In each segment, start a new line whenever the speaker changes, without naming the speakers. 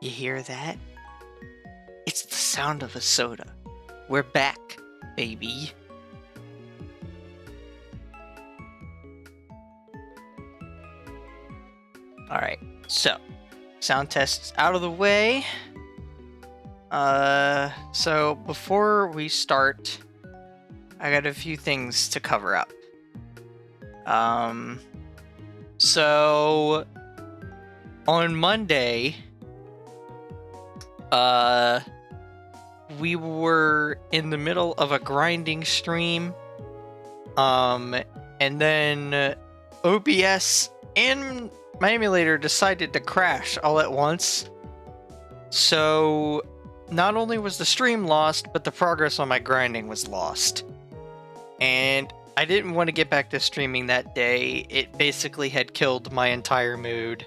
You hear that? It's the sound of a soda. We're back, baby. Alright, so sound test's out of the way. So before we start, I got a few things to cover up. So on Monday, we were in the middle of a grinding stream, and then OBS and my emulator decided to crash all at once. So not only was the stream lost, but the progress on my grinding was lost. And I didn't want to get back to streaming that day. It basically had killed my entire mood.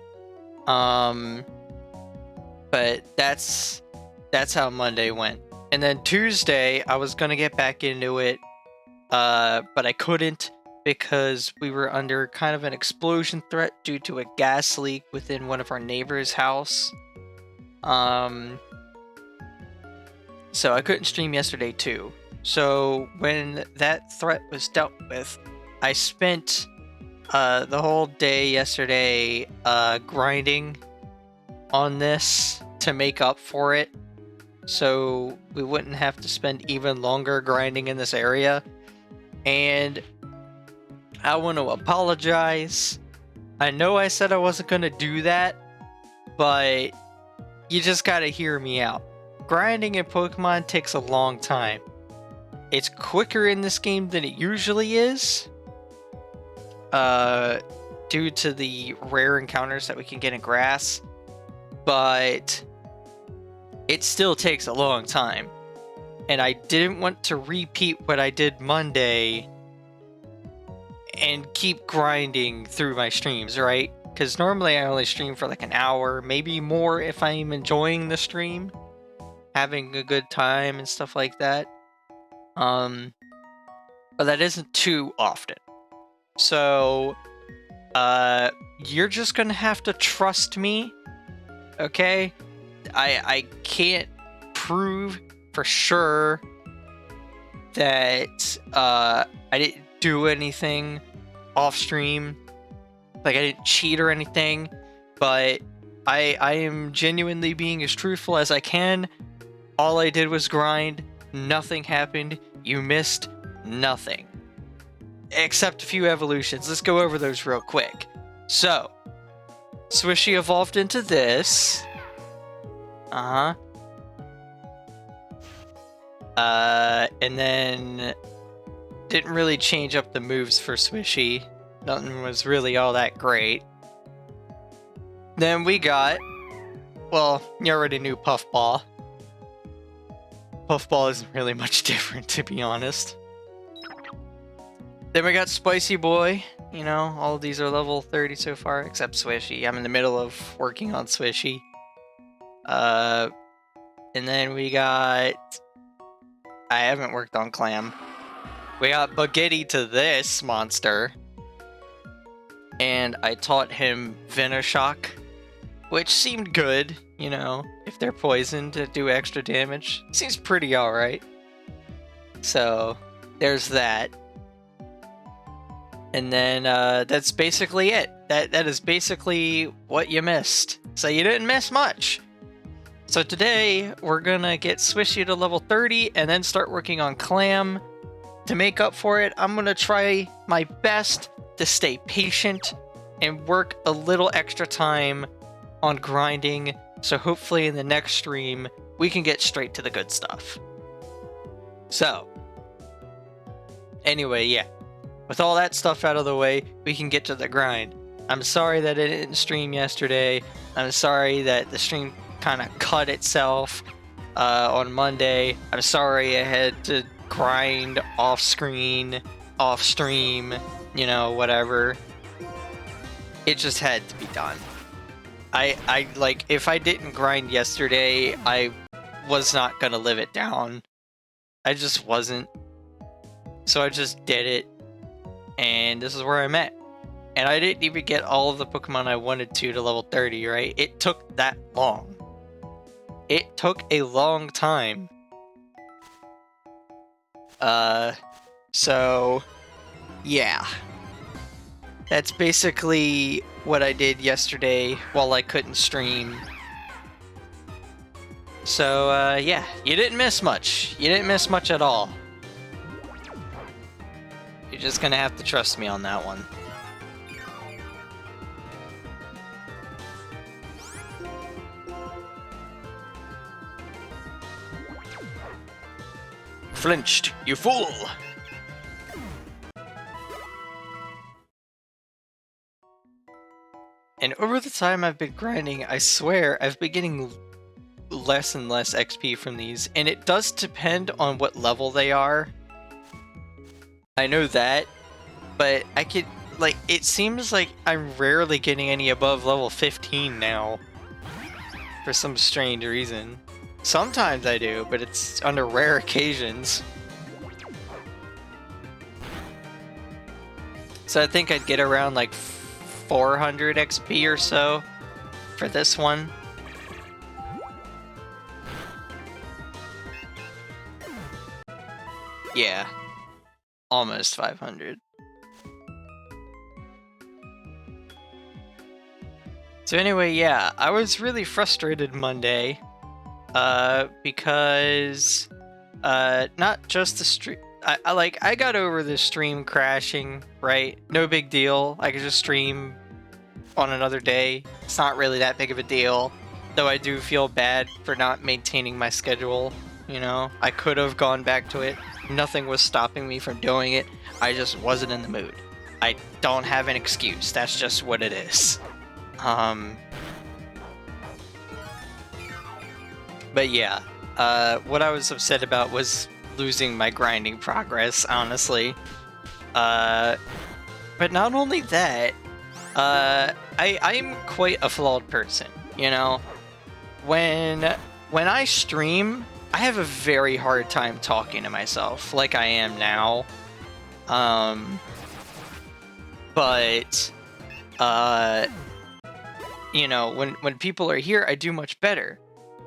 But that's how Monday went. And then Tuesday, I was gonna get back into it, but I couldn't because we were under kind of an explosion threat due to a gas leak within one of our neighbors' house. So I couldn't stream yesterday too. So when that threat was dealt with, I spent the whole day yesterday grinding on this to make up for it, so we wouldn't have to spend even longer grinding in this area. And I want to apologize. I know I said I wasn't going to do that, but you just gotta hear me out. Grinding in Pokemon takes a long time. It's quicker in this game than it usually is, due to the rare encounters that we can get in grass, but it still takes a long time. And I didn't want to repeat what I did Monday and keep grinding through my streams, right? Because normally I only stream for like an hour, maybe more if I'm enjoying the stream, having a good time and stuff like that. But that isn't too often. So, you're just gonna have to trust me, okay? I can't prove for sure that I didn't do anything off stream, like I didn't cheat or anything, but I am genuinely being as truthful as I can. All I did was grind, nothing happened, you missed nothing. Except a few evolutions. Let's go over those real quick. So, Swishy evolved into this. And then didn't really change up the moves for Swishy. Nothing was really all that great. Then we got, well, you already knew Puffball. Puffball isn't really much different, to be honest. Then we got Spicy Boy. You know, all of these are level 30 so far, except Swishy. I'm in the middle of working on Swishy. And then we got... I haven't worked on Clam. We got Baguetti to this monster. And I taught him Venoshock, which seemed good, you know, if they're poisoned to do extra damage. Seems pretty alright. So, there's that. And then, that's basically it. That is basically what you missed. So you didn't miss much. So today, we're gonna get Swishy to level 30, and then start working on Clam. To make up for it, I'm gonna try my best to stay patient and work a little extra time on grinding, so hopefully in the next stream, we can get straight to the good stuff. So, anyway, yeah. With all that stuff out of the way, we can get to the grind. I'm sorry that I didn't stream yesterday. I'm sorry that the stream kind of cut itself on Monday. I'm sorry I had to grind off screen, off stream, you know, whatever. It just had to be done. I like, if I didn't grind yesterday, I was not gonna live it down. I just wasn't. So I just did it. And this is where I'm at. And I didn't even get all of the Pokemon I wanted to level 30, right? It took that long. It took a long time. So, yeah. That's basically what I did yesterday while I couldn't stream. So, yeah, you didn't miss much. You didn't miss much at all. You're just gonna have to trust me on that one. Flinched, you fool! And over the time I've been grinding, I swear I've been getting less and less XP from these, and it does depend on what level they are. I know that, but I could, like, it seems like I'm rarely getting any above level 15 now, for some strange reason. Sometimes I do, but it's under rare occasions. So I think I'd get around like 400 XP or so for this one. Yeah, almost 500. So anyway, yeah, I was really frustrated Monday, because, not just the stream. I got over the stream crashing, right? No big deal. I could just stream on another day. It's not really that big of a deal. Though I do feel bad for not maintaining my schedule, you know? I could have gone back to it. Nothing was stopping me from doing it. I just wasn't in the mood. I don't have an excuse. That's just what it is. But yeah, what I was upset about was losing my grinding progress, honestly. But not only that, I'm quite a flawed person, you know? When I stream, I have a very hard time talking to myself, like I am now. But, you know, when people are here, I do much better.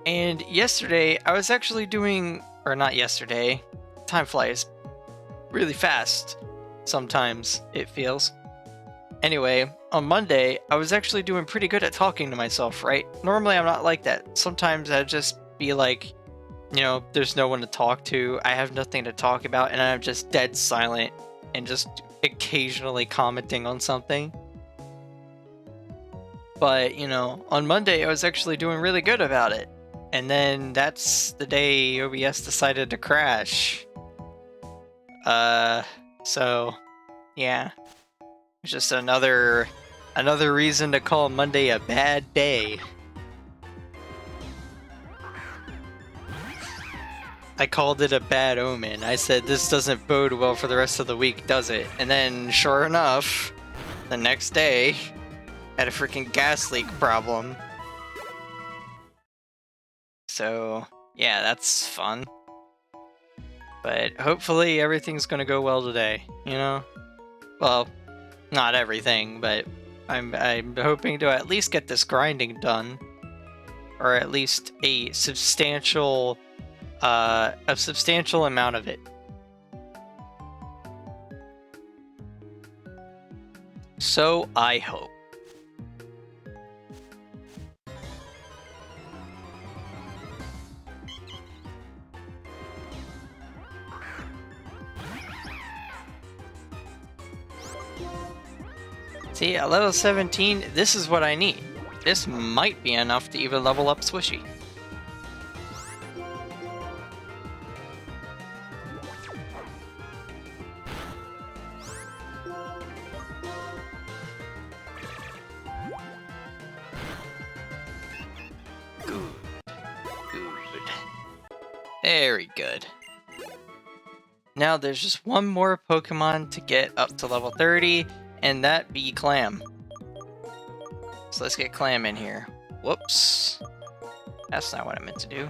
And yesterday, I was actually doing, or not yesterday, time flies really fast. Sometimes it feels. Anyway, on Monday, I was actually doing pretty good at talking to myself, right? Normally, I'm not like that. Sometimes I'd just be like, you know, there's no one to talk to. I have nothing to talk about, and I'm just dead silent and just occasionally commenting on something. But, you know, on Monday, I was actually doing really good about it. And then that's the day OBS decided to crash. So, yeah. It's just another reason to call Monday a bad day. I called it a bad omen. I said, this doesn't bode well for the rest of the week, does it? And then, sure enough, the next day, had a freaking gas leak problem. So, yeah, that's fun. But hopefully everything's gonna go well today, you know? Well, not everything, but I'm hoping to at least get this grinding done. Or at least a substantial amount of it. So I hope. See, at level 17, this is what I need. This might be enough to even level up Swishy. Good. Very good. Now there's just one more Pokemon to get up to level 30, and that be Clam. So let's get Clam in here. Whoops. That's not what I meant to do.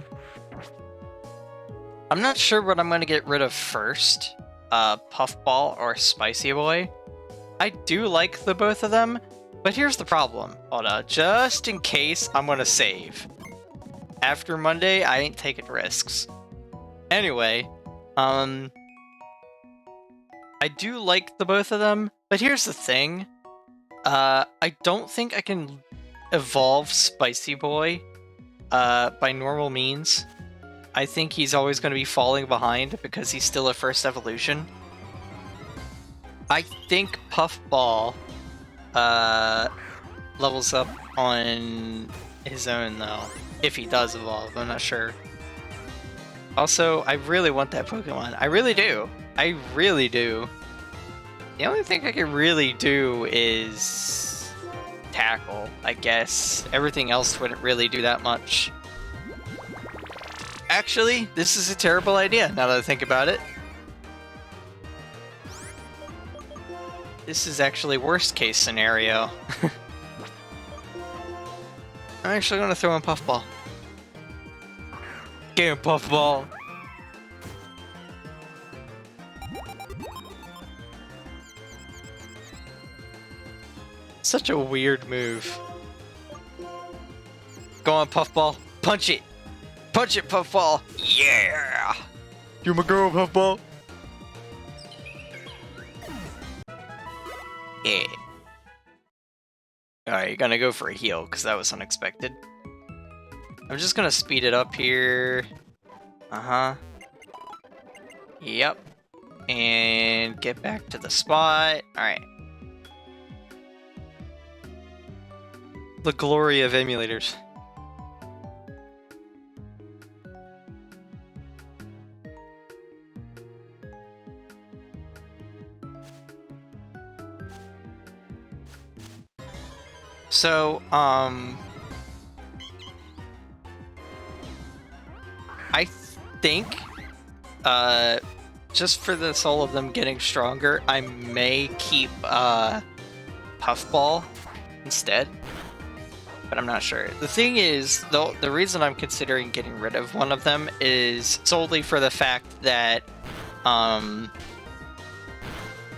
I'm not sure what I'm going to get rid of first. Puffball or Spicy Boy. I do like the both of them, but here's the problem. Hold on, just in case I'm going to save. after Monday, I ain't taking risks. Anyway, I do like the both of them, but here's the thing. I don't think I can evolve Spicy Boy by normal means. I think he's always going to be falling behind because he's still a first evolution. I think Puffball levels up on his own, though. If he does evolve, I'm not sure. Also, I really want that Pokemon. I really do. I really do. The only thing I can really do is tackle, I guess. Everything else wouldn't really do that much. Actually, this is a terrible idea, now that I think about it. This is actually worst case scenario. I'm actually going to throw in Puffball. Get him, Puffball! Such a weird move. Go on, Puffball. Punch it! Punch it, Puffball! Yeah! You my girl, Puffball! Yeah. Alright, you're gonna go for a heal, because that was unexpected. I'm just gonna speed it up here. Uh-huh. Yep. And get back to the spot. Alright. The glory of emulators. So, I think, just for the soul of them getting stronger, I may keep, Puffball instead. But I'm not sure. The thing is, the reason I'm considering getting rid of one of them is solely for the fact that,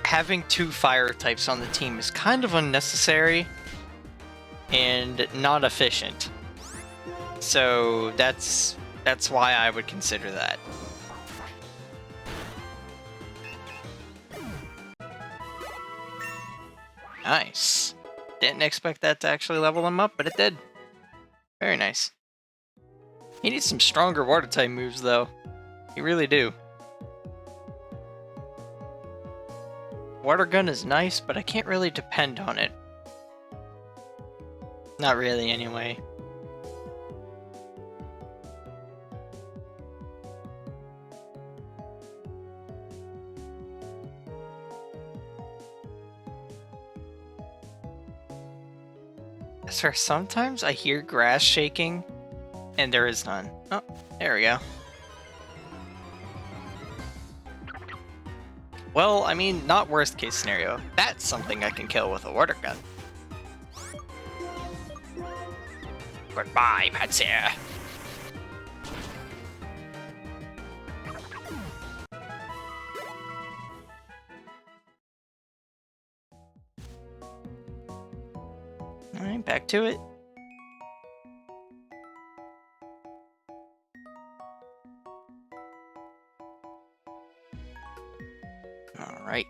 having two fire types on the team is kind of unnecessary and not efficient. So that's why I would consider that. Nice. Didn't expect that to actually level him up, but it did. Very nice. He needs some stronger water type moves, though. You really do. Water gun is nice, but I can't really depend on it. Not really, anyway. Sir, sometimes I hear grass shaking, and there is none. Oh, there we go. Well, I mean, not worst case scenario. That's something I can kill with a water gun. Goodbye, Patsy. Alright, back to it. Alright.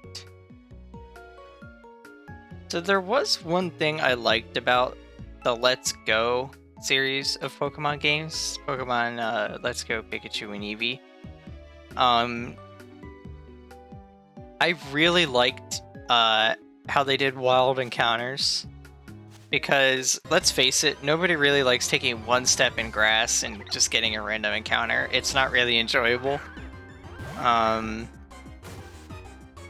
So there was one thing I liked about the Let's Go series of Pokemon games. Pokemon Let's Go Pikachu and Eevee. I really liked how they did wild encounters. Because, let's face it, nobody really likes taking one step in grass and just getting a random encounter. It's not really enjoyable.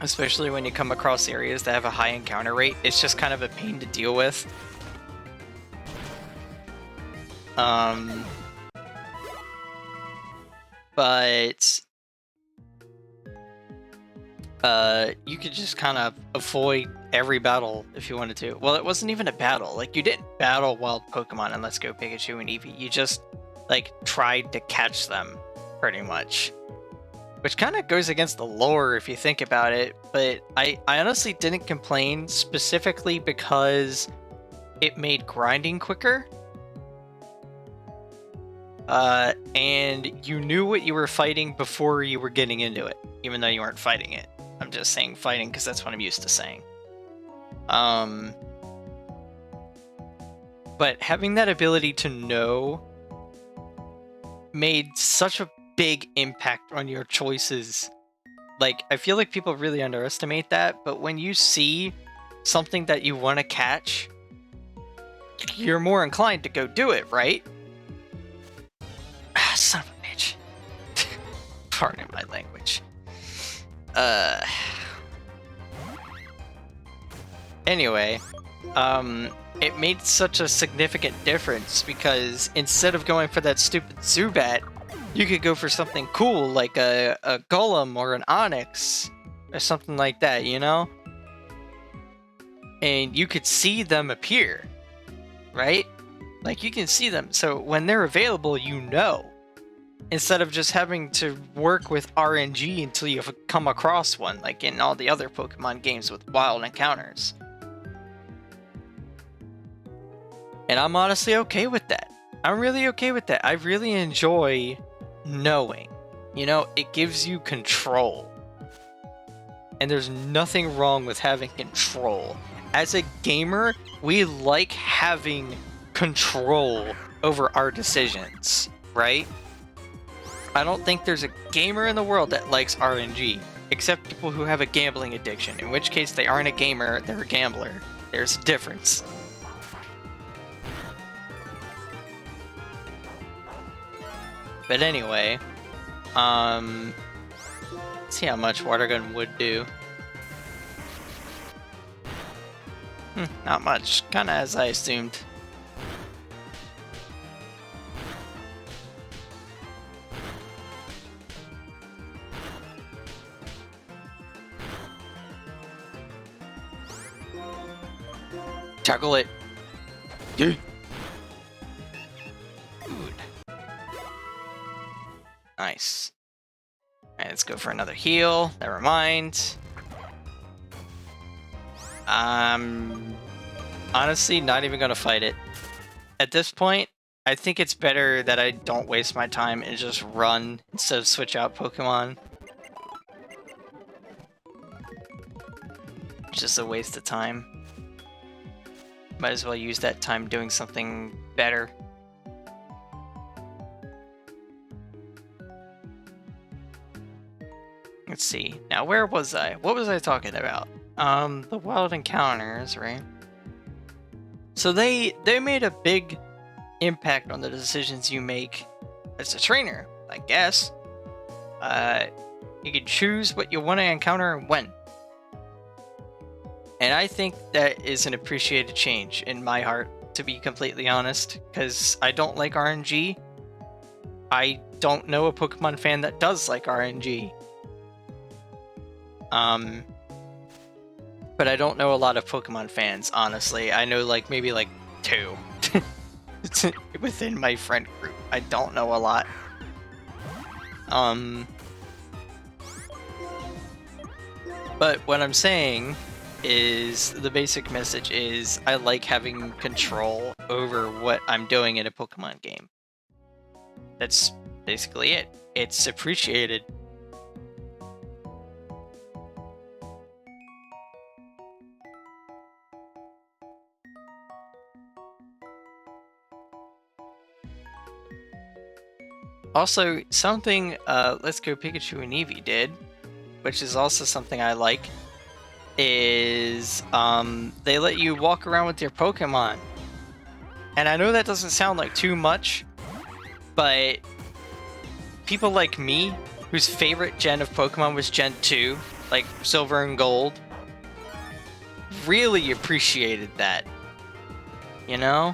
Especially when you come across areas that have a high encounter rate. It's just kind of a pain to deal with. But you could just kind of avoid every battle if you wanted to. Well, it wasn't even a battle. Like, you didn't battle wild Pokemon in Let's Go Pikachu and Eevee. You just, like, tried to catch them, pretty much. Which kind of goes against the lore if you think about it. But I honestly didn't complain, specifically because it made grinding quicker. and you knew what you were fighting before you were getting into it, even though you weren't fighting it. I'm just saying fighting because that's what I'm used to saying. But having that ability to know made such a big impact on your choices. Like, I feel like people really underestimate that, but when you see something that you want to catch, you're more inclined to go do it, right? Ah, son of a bitch. Pardon my language. Anyway, it made such a significant difference because instead of going for that stupid Zubat, you could go for something cool like a Golem or an Onyx or something like that, you know? And you could see them appear, right? Like, you can see them, so when they're available, you know. Instead of just having to work with RNG until you come across one, like in all the other Pokemon games with wild encounters. And I'm honestly okay with that. I'm really okay with that. I really enjoy knowing. You know, it gives you control. And there's nothing wrong with having control. As a gamer, we like having control over our decisions, right? I don't think there's a gamer in the world that likes RNG, except people who have a gambling addiction, in which case they aren't a gamer, they're a gambler. There's a difference. But anyway, let's see how much Water Gun would do. Not much, kinda as I assumed. Tackle it. Dude. Nice. Alright, let's go for another heal. Never mind. Honestly, not even gonna fight it. At this point, I think it's better that I don't waste my time and just run instead of switch out Pokemon. It's just a waste of time. Might as well use that time doing something better. Let's see. Now, where was I? What was I talking about? The wild encounters, right? So they made a big impact on the decisions you make as a trainer, I guess. You can choose what you want to encounter and when. And I think that is an appreciated change in my heart, to be completely honest, because I don't like RNG. I don't know a Pokemon fan that does like RNG. But I don't know a lot of Pokemon fans, honestly. I know maybe 2 within my friend group. I don't know a lot. But what I'm saying is, the basic message is, I like having control over what I'm doing in a Pokemon game. That's basically it. It's appreciated. Also, something Let's Go Pikachu and Eevee did, which is also something I like, is they let you walk around with your Pokemon. And I know that doesn't sound like too much, but people like me, whose favorite gen of Pokemon was Gen 2, like Silver and Gold, really appreciated that. You know?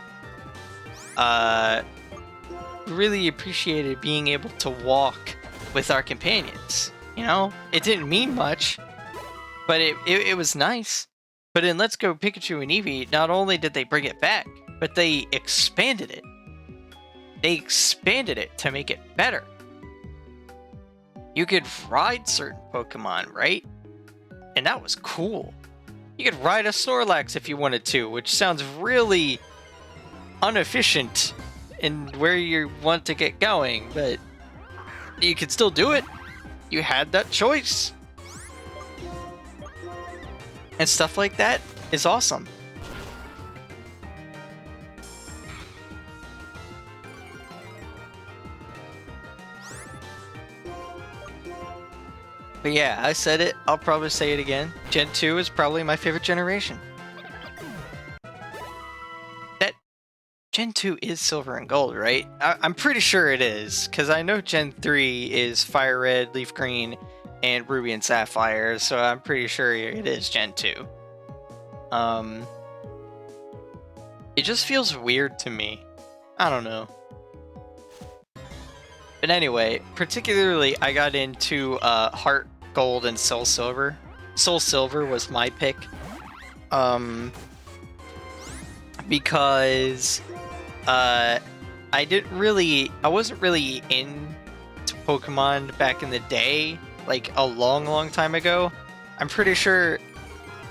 Really appreciated being able to walk with our companions. You know? It didn't mean much, but it was nice. But in Let's Go Pikachu and Eevee, not only did they bring it back, but they expanded it. They expanded it to make it better. You could ride certain Pokemon, right? And that was cool. You could ride a Snorlax if you wanted to, which sounds really inefficient and where you want to get going, but you can still do it. You had that choice. And stuff like that is awesome. But yeah, I said it. I'll probably say it again. Gen 2 is probably my favorite generation. That Gen 2 is Silver and Gold, right? I'm pretty sure it is, because I know Gen 3 is Fire Red, Leaf Green, and Ruby and Sapphire, so I'm pretty sure it is Gen 2. It just feels weird to me. I don't know. But anyway, particularly I got into Heart Gold and Soul Silver. Soul Silver was my pick. Because I wasn't really into Pokemon back in the day, like a long time ago. I'm pretty sure,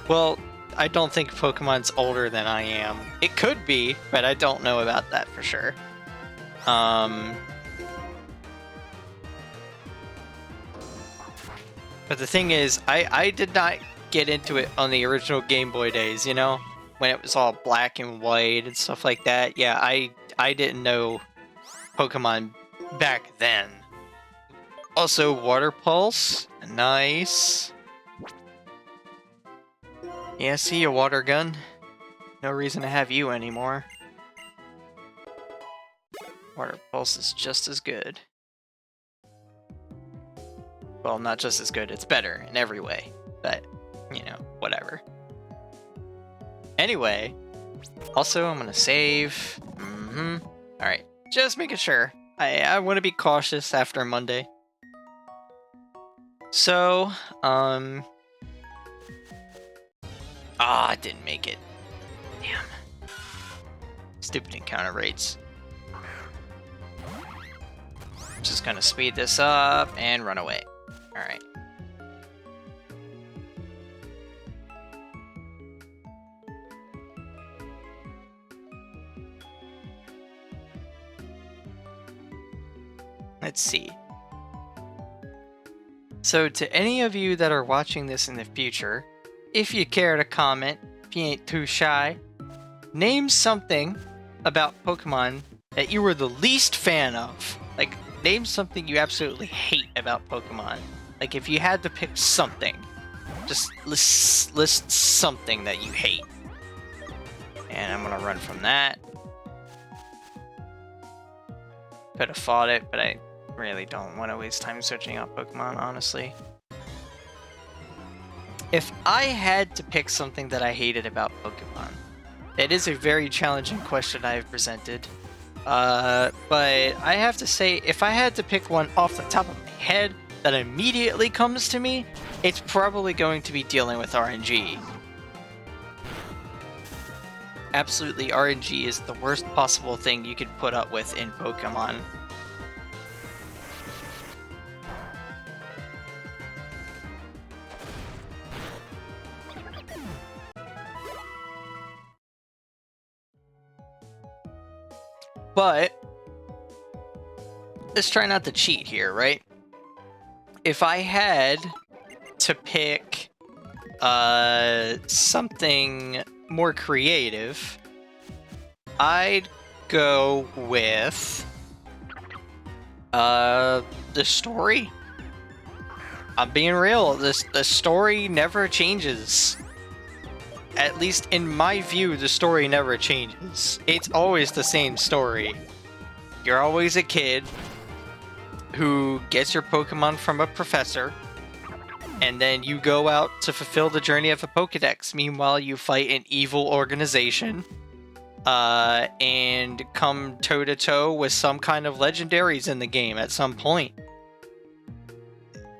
well, I don't think Pokemon's older than I am. It could be, but I don't know about that for sure. But the thing is, I did not get into it on the original Game Boy days, you know? When it was all black and white and stuff like that. Yeah, I didn't know Pokemon back then. Also, Water Pulse. Nice. Yeah, see you, Water Gun. No reason to have you anymore. Water Pulse is just as good. Well, not just as good, it's better in every way. But, you know, whatever. Anyway, also I'm gonna save. Alright, just making sure. I want to be cautious after Monday. So, I didn't make it. Damn. Stupid encounter rates. Just gonna speed this up and run away. Alright. Let's see. So to any of you that are watching this in the future, if you care to comment, if you ain't too shy, name something about Pokemon that you were the least fan of. Like, name something you absolutely hate about Pokemon. Like, if you had to pick something, just list something that you hate. And I'm gonna run from that. Could have fought it, but I really don't want to waste time searching out Pokemon, honestly. If I had to pick something that I hated about Pokemon, it is a very challenging question I have presented. But I have to say, if I had to pick one off the top of my head that immediately comes to me, it's probably going to be dealing with RNG. Absolutely, RNG is the worst possible thing you could put up with in Pokemon. But let's try not to cheat here, right? If I had to pick something more creative, I'd go with the story. I'm being real. The story never changes. At least in my view, the story never changes. It's always the same story. You're always a kid who gets your Pokemon from a professor, and then you go out to fulfill the journey of a Pokedex. Meanwhile, you fight an evil organization, and come toe-to-toe with some kind of legendaries in the game at some point.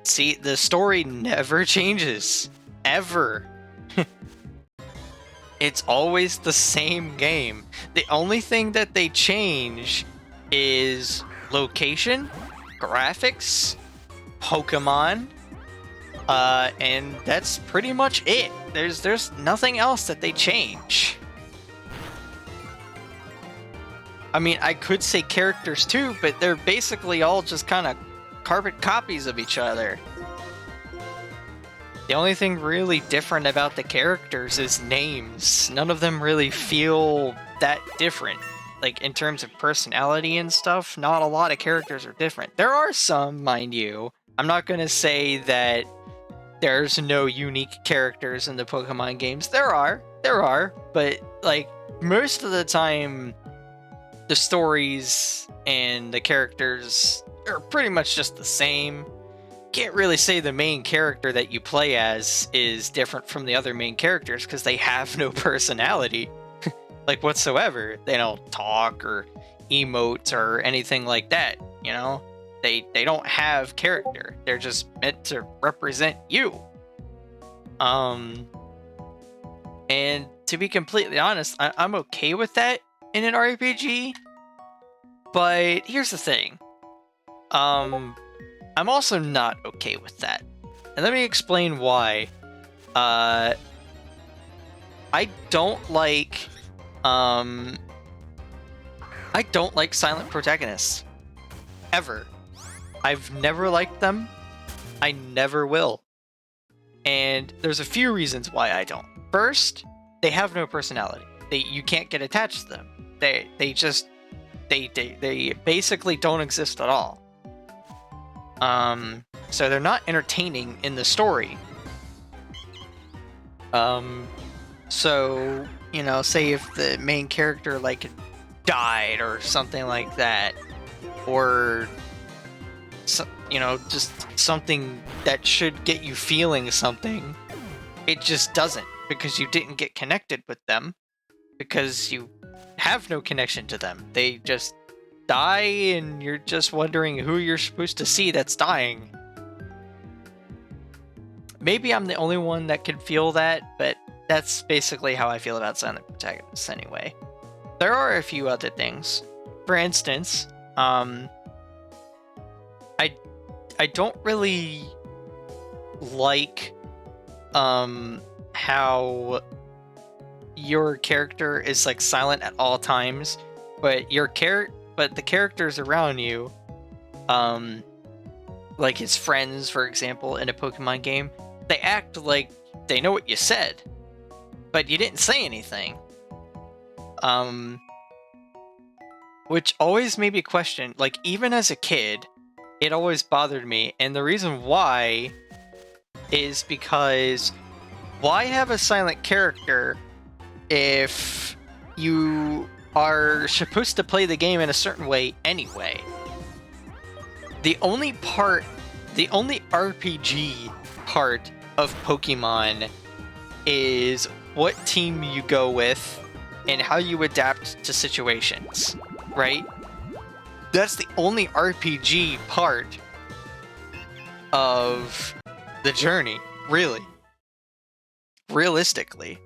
See, the story never changes. Ever. It's always the same game. The only thing that they change is location, graphics, Pokemon, and that's pretty much it. There's nothing else that they change. I mean, I could say characters too, but they're basically all just kind of carbon copies of each other. The only thing really different about the characters is names. None of them really feel that different. Like, in terms of personality and stuff, not a lot of characters are different. There are some, mind you. I'm not going to say that there's no unique characters in the Pokemon games. There are, but, like, most of the time, the stories and the characters are pretty much just the same. Can't really say the main character that you play as is different from the other main characters because they have no personality, like, whatsoever. They don't talk or emote or anything like that, you know? They don't have character. They're just meant to represent you. And to be completely honest, I'm okay with that in an RPG. But here's the thing. I'm also not okay with that. And let me explain why. I don't like silent protagonists. Ever. I've never liked them. I never will. And there's a few reasons why I don't. First, they have no personality. You can't get attached to them. They basically don't exist at all. So they're not entertaining in the story. So, you know, say if the main character, like, died or something like that, or, you know, just something that should get you feeling something, it just doesn't, because you didn't get connected with them, because you have no connection to them. They just die, and you're just wondering who you're supposed to see that's dying. Maybe I'm the only one that can feel that, but that's basically how I feel about silent protagonists anyway. There are a few other things. For instance, I don't really like how your character is, like, silent at all times, but the characters around you, like his friends, for example, in a Pokemon game, they act like they know what you said, but you didn't say anything. Which always made me question, like, even as a kid, it always bothered me, and the reason why is because why have a silent character if you are supposed to play the game in a certain way anyway? The only RPG part of Pokemon is what team you go with and how you adapt to situations, right? That's the only RPG part of the journey, really. Realistically.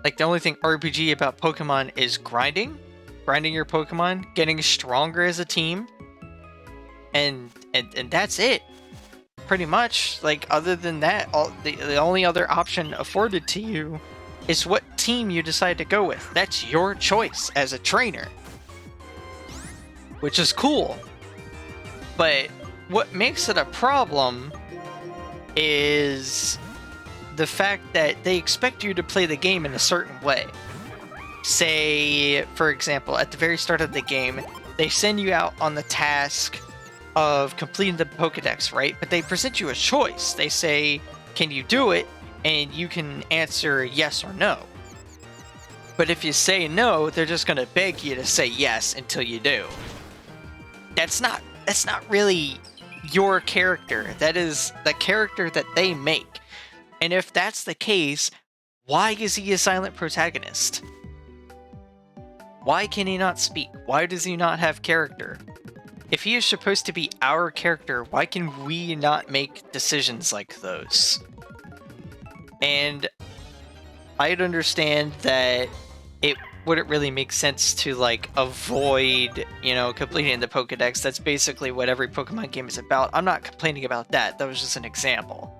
Like, the only thing RPG about Pokemon is grinding your Pokemon, getting stronger as a team, and that's it. Pretty much. Like, other than that, the only other option afforded to you is what team you decide to go with. That's your choice as a trainer. Which is cool. But what makes it a problem is the fact that they expect you to play the game in a certain way. Say, for example, at the very start of the game, they send you out on the task of completing the Pokedex, right? But they present you a choice. They say, can you do it? And you can answer yes or no. But if you say no, they're just going to beg you to say yes until you do. That's not really your character. That is the character that they make. And if that's the case, why is he a silent protagonist? Why can he not speak? Why does he not have character? If he is supposed to be our character, why can we not make decisions like those? And I'd understand that it wouldn't really make sense to, like, avoid, you know, completing the Pokedex. That's basically what every Pokemon game is about. I'm not complaining about that. That was just an example.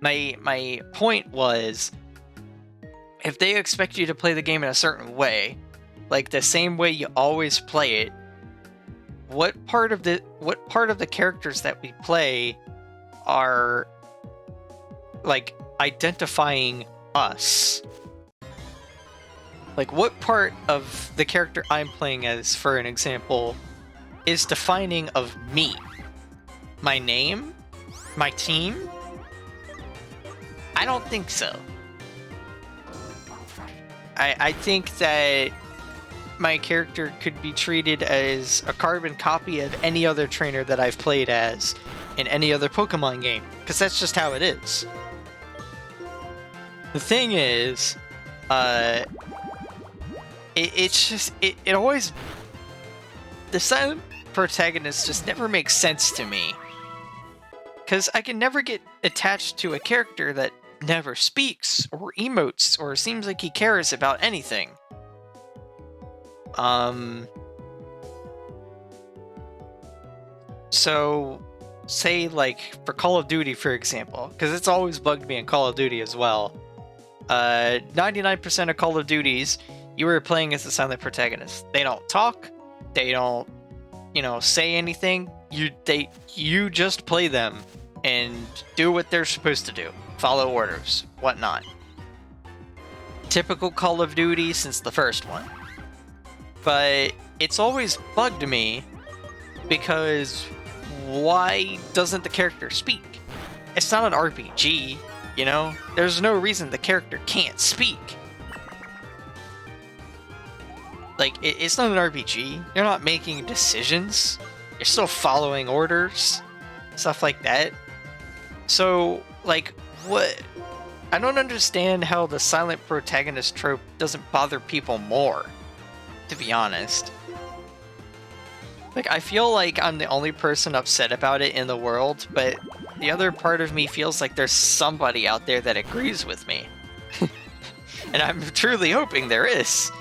My point was, if they expect you to play the game in a certain way, like the same way you always play it, what part of the characters that we play are like identifying us? Like, what part of the character I'm playing as, for an example, is defining of me? My name? My team? I don't think so. I think that my character could be treated as a carbon copy of any other trainer that I've played as in any other Pokemon game, because that's just how it is. The thing is, it always, the silent protagonist just never makes sense to me, because I can never get attached to a character that never speaks or emotes or seems like he cares about anything. So say like for Call of Duty, for example, because it's always bugged me in Call of Duty as well. 99% of Call of Duties, you are playing as the silent protagonist. They don't talk, they don't, say anything. You just play them and do what they're supposed to do. Follow orders, whatnot. Typical Call of Duty since the first one. But it's always bugged me because why doesn't the character speak? It's not an RPG, There's no reason the character can't speak. Like, it's not an RPG. You're not making decisions. You're still following orders. Stuff like that. So, like, what? I don't understand how the silent protagonist trope doesn't bother people more, to be honest. Like, I feel like I'm the only person upset about it in the world, but the other part of me feels like there's somebody out there that agrees with me. And I'm truly hoping there is.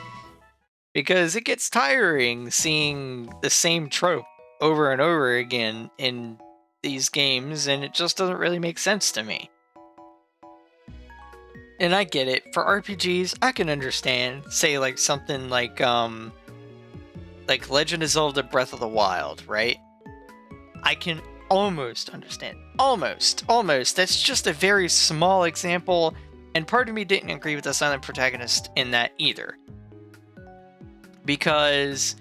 Because it gets tiring seeing the same trope over and over again in these games, and it just doesn't really make sense to me. And I get it. For RPGs, I can understand. Say like something like Legend of Zelda Breath of the Wild, right? I can almost understand. Almost. That's just a very small example, and part of me didn't agree with the silent protagonist in that either. Because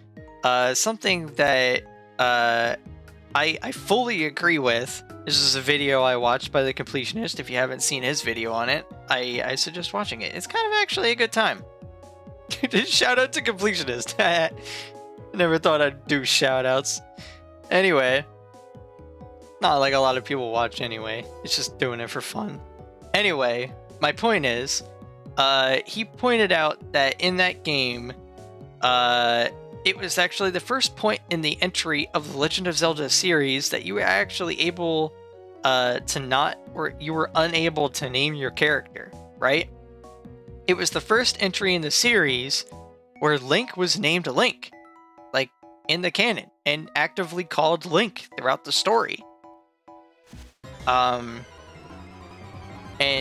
something that I fully agree with, this is a video I watched by The Completionist. If you haven't seen his video on it, I suggest watching it. It's kind of actually a good time. Shout out to Completionist. Never thought I'd do shout outs. Anyway, not like a lot of people watch anyway. It's just doing it for fun. Anyway, my point is, he pointed out that in that game, it was actually the first point in the entry of the Legend of Zelda series that you were actually able you were unable to name your character, right? It was the first entry in the series where Link was named Link, like in the canon, and actively called Link throughout the story. And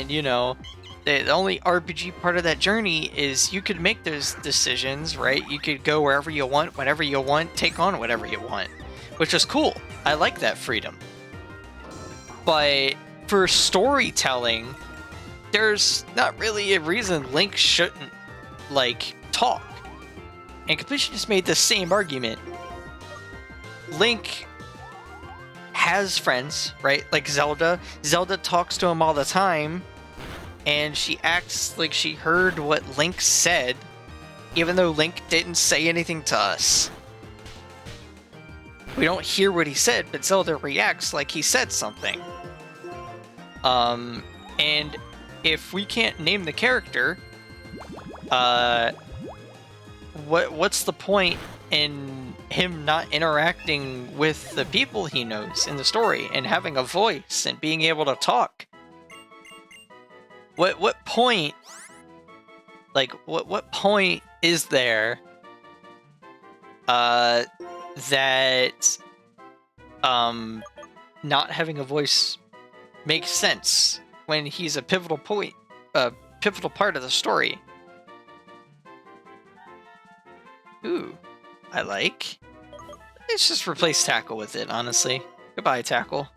the only RPG part of that journey is you could make those decisions, right? You could go wherever you want, whenever you want, take on whatever you want, which is cool. I like that freedom. But for storytelling, there's not really a reason Link shouldn't, talk. And Completion just made the same argument. Link has friends, right? Like Zelda. Zelda talks to him all the time, and she acts like she heard what Link said, even though Link didn't say anything to us. We don't hear what he said, but Zelda reacts like he said something. And if we can't name the character, what's the point in him not interacting with the people he knows in the story and having a voice and being able to talk? What point? What point is there that not having a voice makes sense when he's a pivotal part of the story? I like. Let's just replace Tackle with it, honestly. Goodbye, Tackle.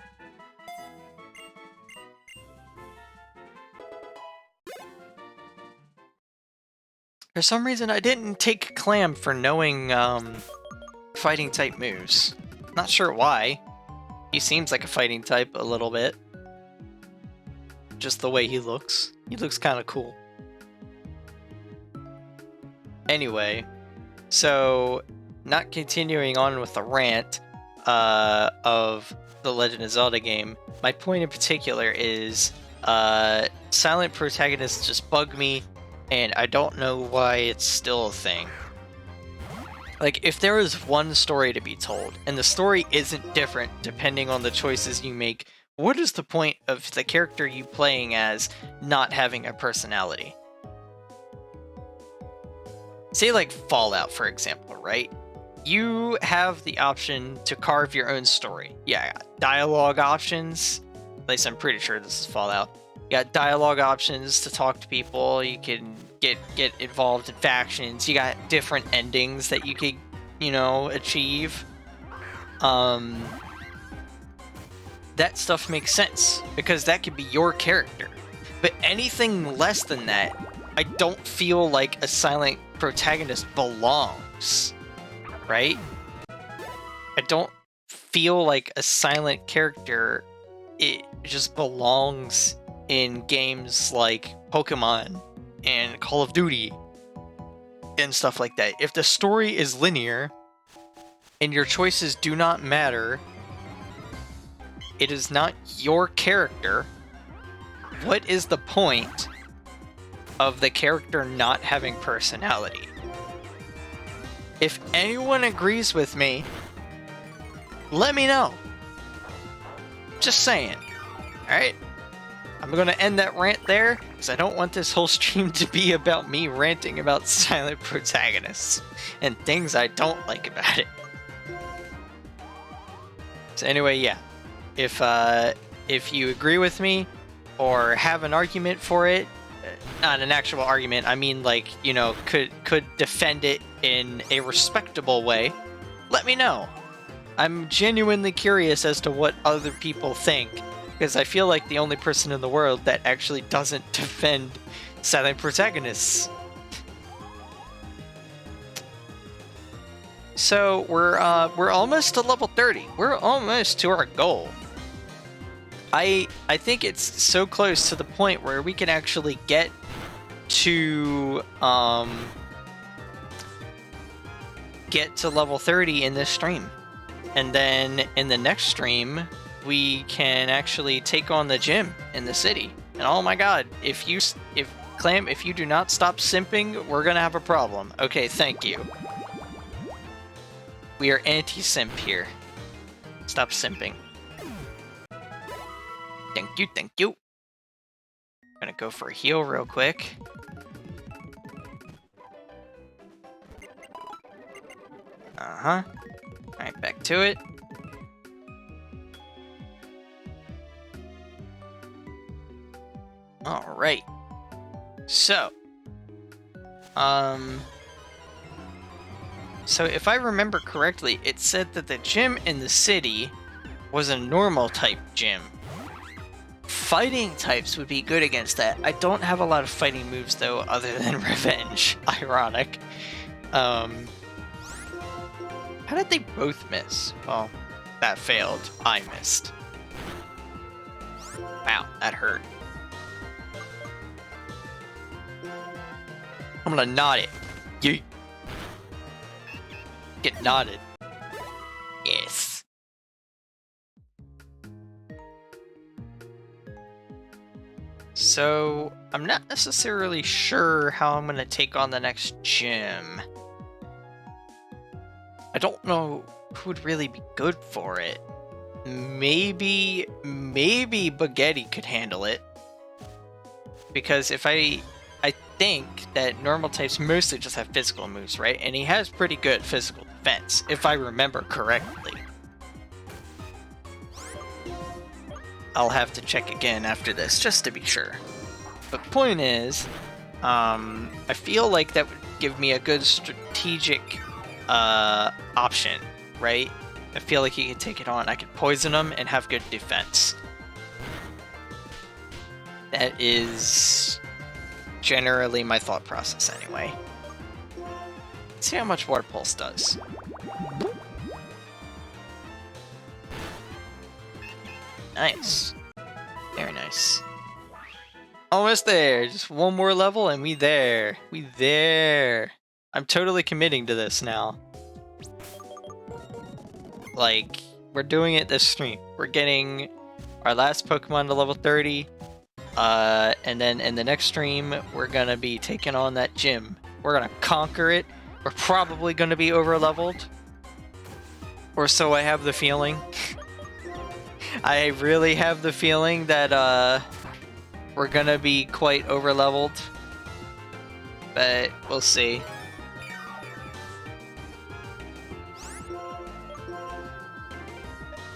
For some reason, I didn't take Clam for knowing fighting type moves. Not sure why. He seems like a fighting type a little bit. Just the way he looks. He looks kind of cool. Anyway, so not continuing on with the rant of the Legend of Zelda game, my point in particular is silent protagonists just bug me, and I don't know why it's still a thing. Like, if there is one story to be told, and the story isn't different depending on the choices you make, what is the point of the character you playing as not having a personality? Say like Fallout, for example, right? You have the option to carve your own story. Yeah, dialogue options. At least I'm pretty sure this is Fallout. You got dialogue options to talk to people. You can get involved in factions. You got different endings that you could, achieve. That stuff makes sense because that could be your character. But anything less than that, I don't feel like a silent protagonist belongs, right? I don't feel like a silent character, it just belongs in games like Pokemon and Call of Duty and stuff like that. If the story is linear and your choices do not matter, it is not your character, what is the point of the character not having personality? If anyone agrees with me, let me know. Just saying. Alright? I'm going to end that rant there, because I don't want this whole stream to be about me ranting about silent protagonists and things I don't like about it. So anyway, yeah. If you agree with me, or have an argument for it, not an actual argument, I mean like, could defend it in a respectable way, let me know. I'm genuinely curious as to what other people think, because I feel like the only person in the world that actually doesn't defend silent protagonists. So we're almost to level 30. We're almost to our goal. I think it's so close to the point where we can actually get to level 30 in this stream. And then in the next stream, we can actually take on the gym in the city. And oh my god, if Clam, if you do not stop simping, we're gonna have a problem. Okay, thank you. We are anti-simp here. Stop simping. Thank you, thank you. I'm gonna go for a heal real quick. Alright, back to it. Alright. So if I remember correctly, it said that the gym in the city was a normal type gym. Fighting types would be good against that. I don't have a lot of fighting moves though, other than Revenge. Ironic. How did they both miss? Well, that failed. I missed. Wow, that hurt. I'm gonna knot it. Yeet. Get knotted. Yes. So, I'm not necessarily sure how I'm gonna take on the next gym. I don't know who would really be good for it. Maybe Baguetti could handle it. Because I think that normal types mostly just have physical moves, right? And he has pretty good physical defense, if I remember correctly. I'll have to check again after this, just to be sure. But the point is, I feel like that would give me a good strategic option, right? I feel like he can take it on. I could poison him and have good defense. That is generally my thought process anyway. Let's see how much Water Pulse does. Nice. Very nice. Almost there. Just one more level and we there. We there. I'm totally committing to this now. Like, we're doing it this stream. We're getting our last Pokemon to level 30. And then in the next stream, we're gonna be taking on that gym. We're gonna conquer it. We're probably gonna be over-leveled. Or so I have the feeling. I really have the feeling that, we're gonna be quite over-leveled. But we'll see.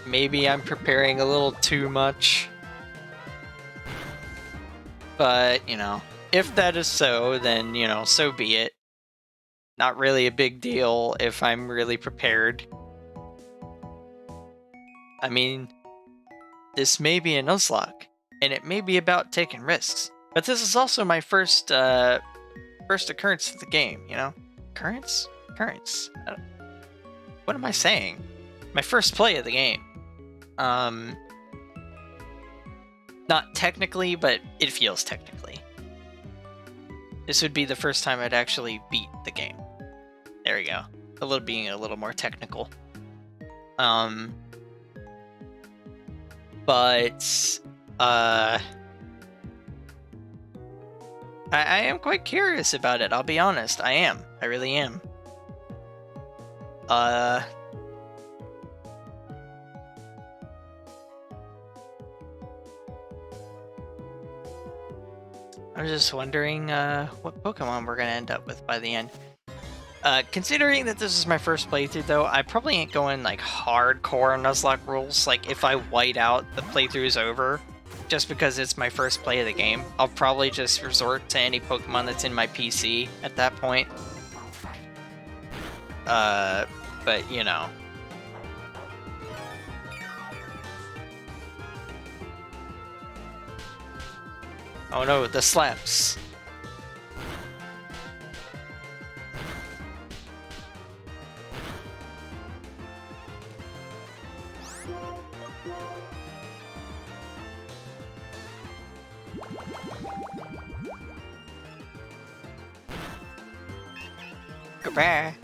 Maybe I'm preparing a little too much. But, you know, if that is so, then, you know, so be it. Not really a big deal if I'm really prepared. I mean, this may be a Nuzlocke, and it may be about taking risks. But this is also my first occurrence of the game, you know? Occurrence? Occurrence. What am I saying? My first play of the game. Not technically, but it feels technically. This would be the first time I'd actually beat the game. There we go. Being a little more technical. But I am quite curious about it, I'll be honest. I am. I really am. I'm just wondering what Pokemon we're gonna end up with by the end. Considering that this is my first playthrough, though, I probably ain't going like hardcore Nuzlocke rules. Like if I white out, the playthrough's over. Just because it's my first play of the game, I'll probably just resort to any Pokemon that's in my PC at that point. But you know. Oh no, the slaps. Goodbye.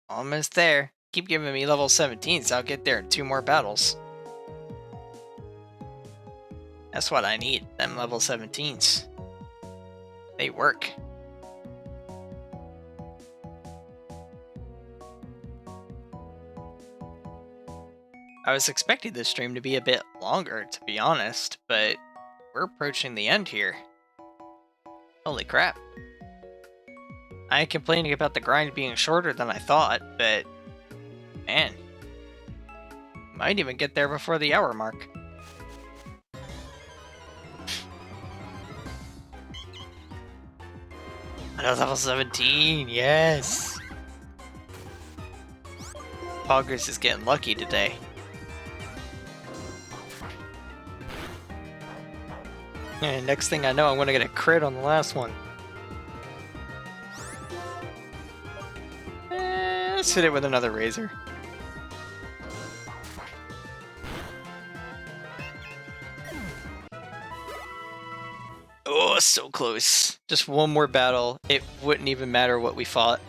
Almost there. Keep giving me level 17s, I'll get there in 2 more battles. That's what I need, them level 17s. They work. I was expecting this stream to be a bit longer, to be honest, but we're approaching the end here. Holy crap. I ain't complaining about the grind being shorter than I thought, but man, might even get there before the hour mark. Another level 17, yes! Poggers is getting lucky today. And next thing I know, I'm gonna get a crit on the last one. Let's hit it with another Razor. Oh, so close. Just one more battle. It wouldn't even matter what we fought.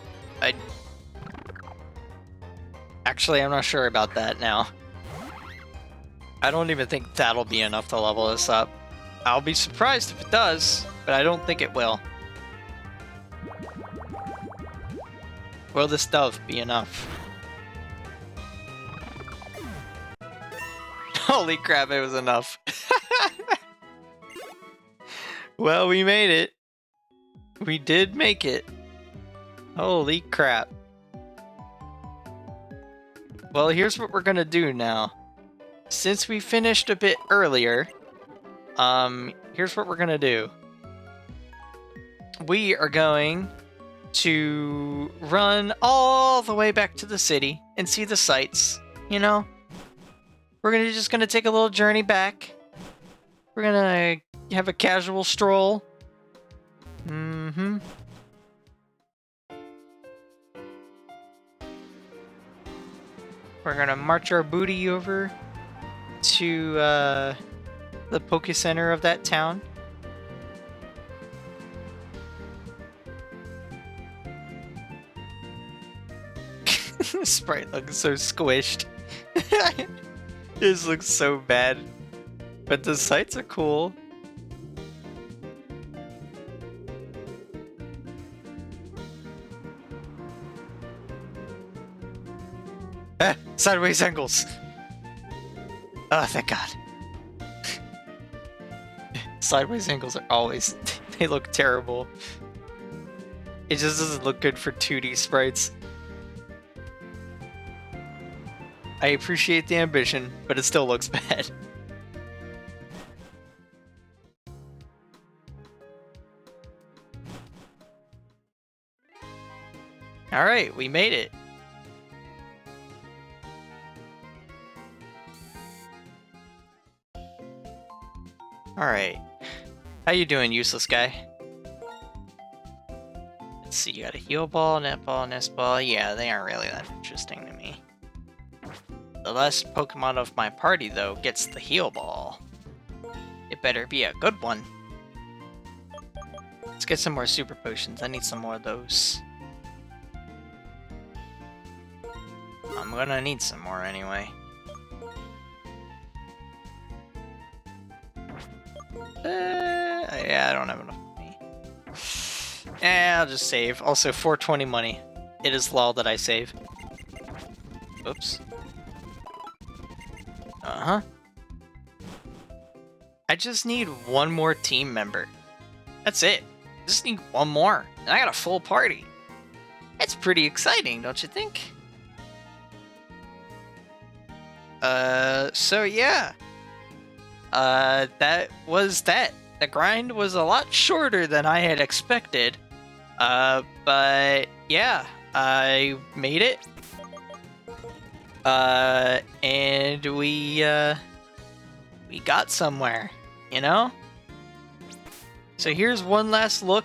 Actually, I'm not sure about that now. I don't even think that'll be enough to level us up. I'll be surprised if it does, but I don't think it will. Will this dove be enough? Holy crap, it was enough. Well, we made it. We did make it. Holy crap. Well, here's what we're gonna do now. Since we finished a bit earlier, here's what we're gonna do. We are going to run all the way back to the city and see the sights, you know? We're just gonna take a little journey back. We're gonna have a casual stroll. Mm-hmm. We're gonna march our booty over to the Poke Center of that town. Sprite looks so squished. This looks so bad. But the sights are cool. Ah, sideways angles. Oh, thank God. Sideways angles are always... they look terrible. It just doesn't look good for 2D sprites. I appreciate the ambition, but it still looks bad. Alright, we made it. Alright. How you doing, useless guy? Let's see, you got a heal ball, net ball, nest ball. Yeah, they aren't really that interesting to me. The last Pokemon of my party, though, gets the heal ball. It better be a good one. Let's get some more super potions. I need some more of those. I'm gonna need some more anyway. Yeah, I don't have enough money. I'll just save. Also, 420 money. It is law that I save. Oops. Uh-huh. I just need one more team member. That's it. Just need one more. And I got a full party. That's pretty exciting, don't you think? So yeah. That was that. The grind was a lot shorter than I had expected. But yeah, I made it. And we got somewhere, you know? So here's one last look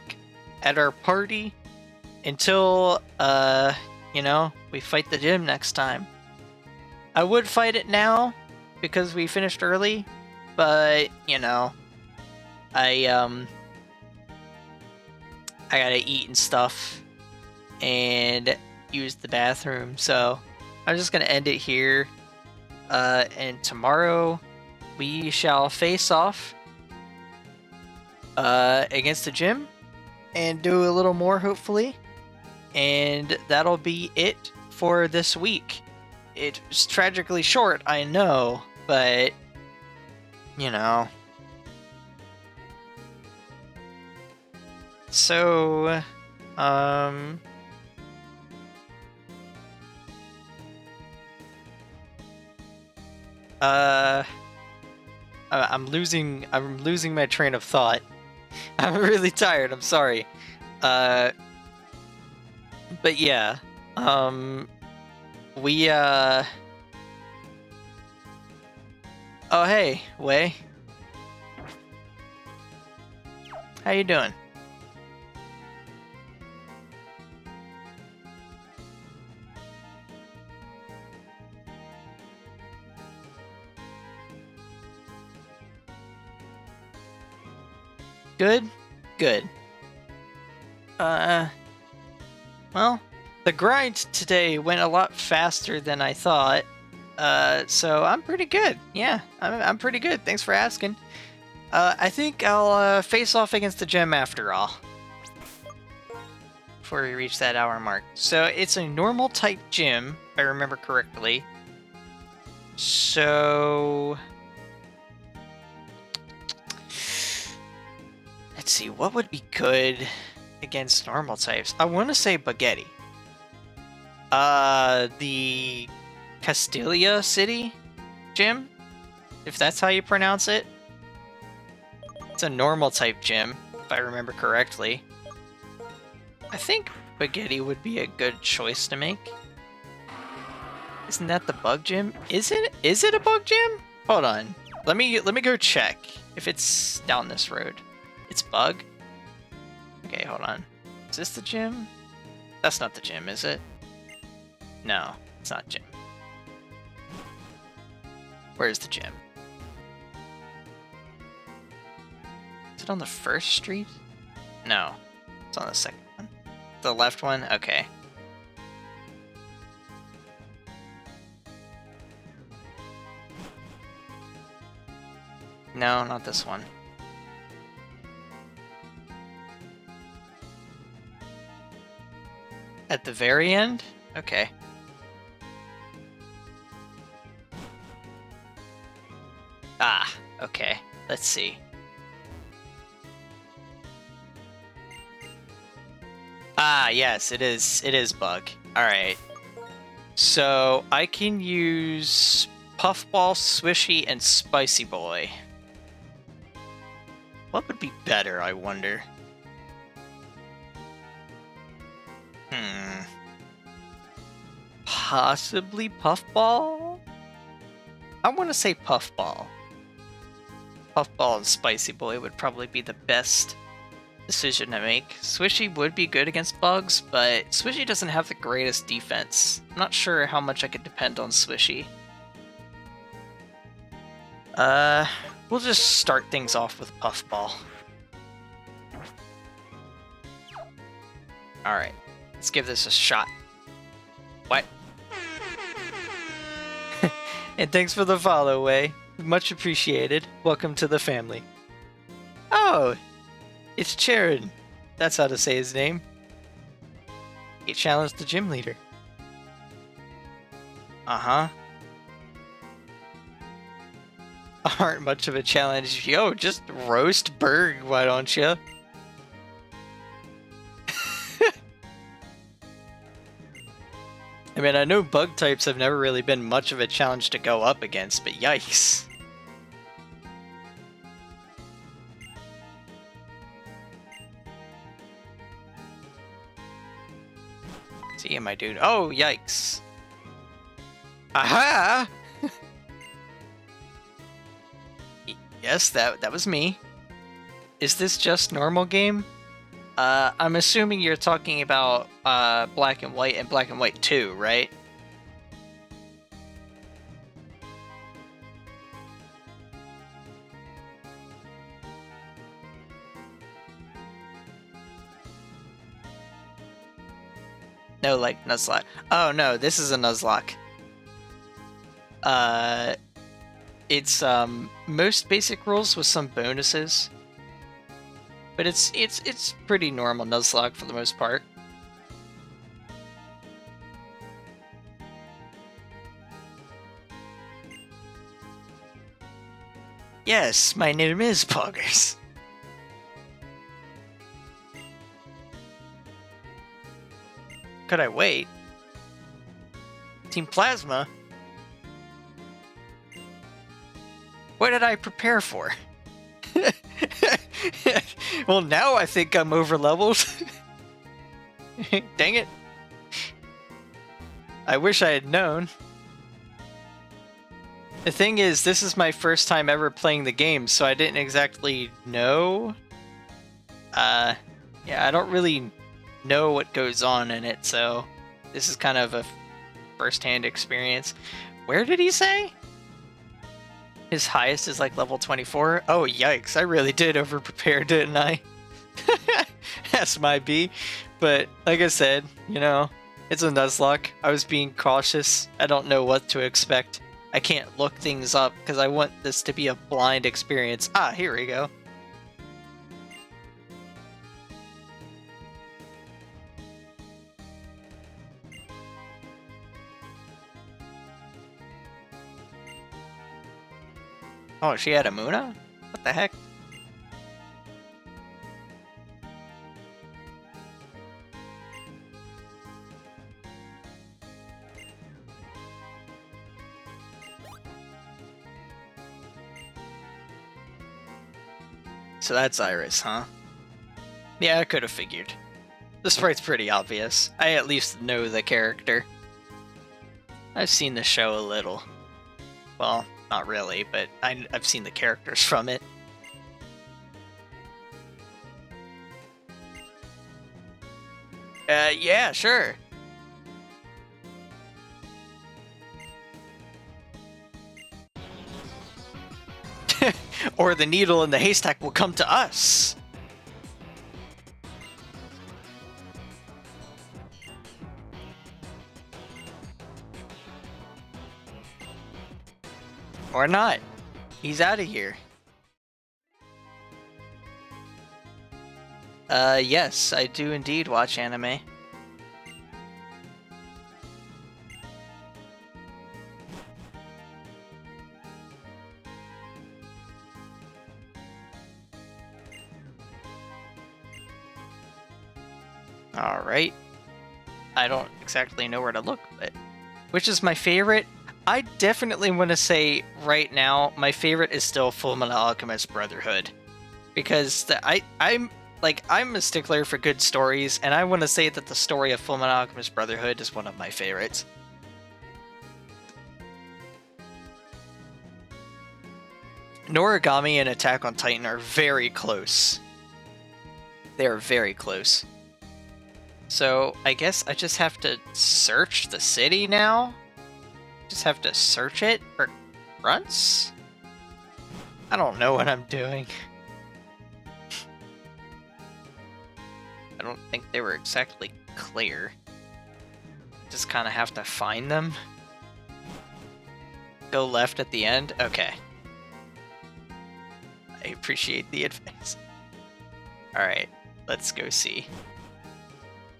at our party until, you know, we fight the gym next time. I would fight it now because we finished early, but, you know, I gotta eat and stuff and use the bathroom, so I'm just gonna end it here. And tomorrow we shall face off against the gym and do a little more, hopefully. And that'll be it for this week. It's tragically short, I know, but you know. So, I'm losing my train of thought. I'm really tired, I'm sorry. But yeah, we, oh hey, Wei. How you doing? Good? Good. Well, the grind today went a lot faster than I thought. So I'm pretty good. Yeah, I'm pretty good. Thanks for asking. I think I'll face off against the gym after all. Before we reach that hour mark. So it's a normal type gym, if I remember correctly. So let's see, what would be good against normal types? I want to say Baguetti. The Castilia City gym, if that's how you pronounce it. It's a normal type gym, if I remember correctly. I think spaghetti would be a good choice to make. Isn't that the bug gym? Is it a bug gym? Hold on. Let me go check if it's down this road. It's bug? Okay, hold on. Is this the gym? That's not the gym, is it? No, it's not gym. Where's the gym? Is it on the first street? No, it's on the second one. The left one? Okay. No, not this one. At the very end? Okay. Ah, okay. Let's see. Ah, yes, it is. It is bug. Alright. So, I can use Puffball, Swishy, and Spicy Boy. What would be better, I wonder? Possibly Puffball? I want to say Puffball. Puffball and Spicy Boy would probably be the best decision to make. Swishy would be good against bugs, but Swishy doesn't have the greatest defense. I'm not sure how much I could depend on Swishy. We'll just start things off with Puffball. Alright, let's give this a shot. What? And thanks for the follow, Way. Much appreciated. Welcome to the family. Oh, it's Charon. That's how to say his name. He challenged the gym leader. Uh-huh. Aren't much of a challenge. Yo, just roast Berg, why don't you? I mean, I know bug types have never really been much of a challenge to go up against, but yikes. See, my dude. Oh, yikes. Aha! Yes, that was me. Is this just normal game? I'm assuming you're talking about Black and White and Black and White 2, right? No, like Nuzlocke. Oh no, this is a Nuzlocke. It's most basic rules with some bonuses. But it's pretty normal Nuzlocke for the most part. Yes, my name is Poggers. Could I wait? Team Plasma? What did I prepare for? Well, now I think I'm over leveled. Dang it. I wish I had known. The thing is, this is my first time ever playing the game, so I didn't exactly know. Yeah, I don't really know what goes on in it, so this is kind of a first-hand experience. Where did he say? His highest is like level 24? Oh, yikes. I really did over-prepare, didn't I? That's my B. But, like I said, you know, it's a Nuzlocke. I was being cautious. I don't know what to expect. I can't look things up because I want this to be a blind experience. Ah, here we go. Oh, she had a Muna? What the heck? So that's Iris, huh? Yeah, I could have figured. The sprite's pretty obvious. I at least know the character. I've seen the show a little. Well, not really, but I've seen the characters from it. Yeah, sure. Or the needle in the haystack will come to us. Or not. He's out of here. Yes, I do indeed watch anime. Alright. I don't exactly know where to look, but which is my favorite? I definitely want to say right now, my favorite is still Fullmetal Alchemist Brotherhood. Because I'm a stickler for good stories, and I want to say that the story of Fullmetal Alchemist Brotherhood is one of my favorites. Noragami and Attack on Titan are very close. They are very close. So I guess I just have to search the city now? Just have to search it for grunts? I don't know what I'm doing. I don't think they were exactly clear. Just kind of have to find them. Go left at the end? Okay. I appreciate the advice. Alright, let's go see.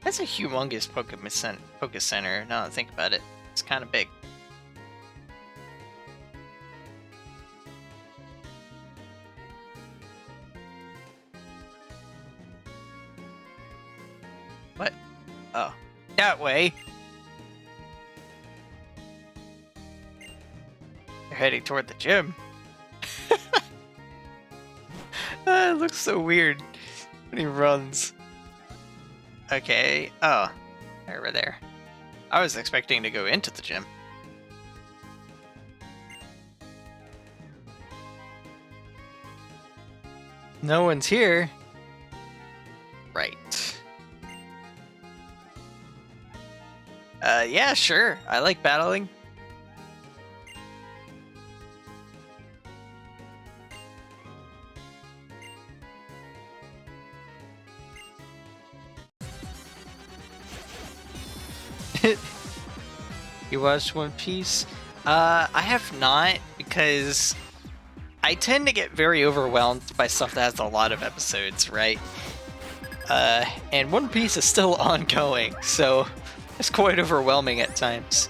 That's a humongous Poké Center, now that I think about it. It's kind of big. What? Oh, that way. They're heading toward the gym. It looks so weird when he runs. Okay. Oh, over there. I was expecting to go into the gym. No one's here. Right. Yeah, sure. I like battling. You watched One Piece? I have not, because I tend to get very overwhelmed by stuff that has a lot of episodes, right? And One Piece is still ongoing, so it's quite overwhelming at times.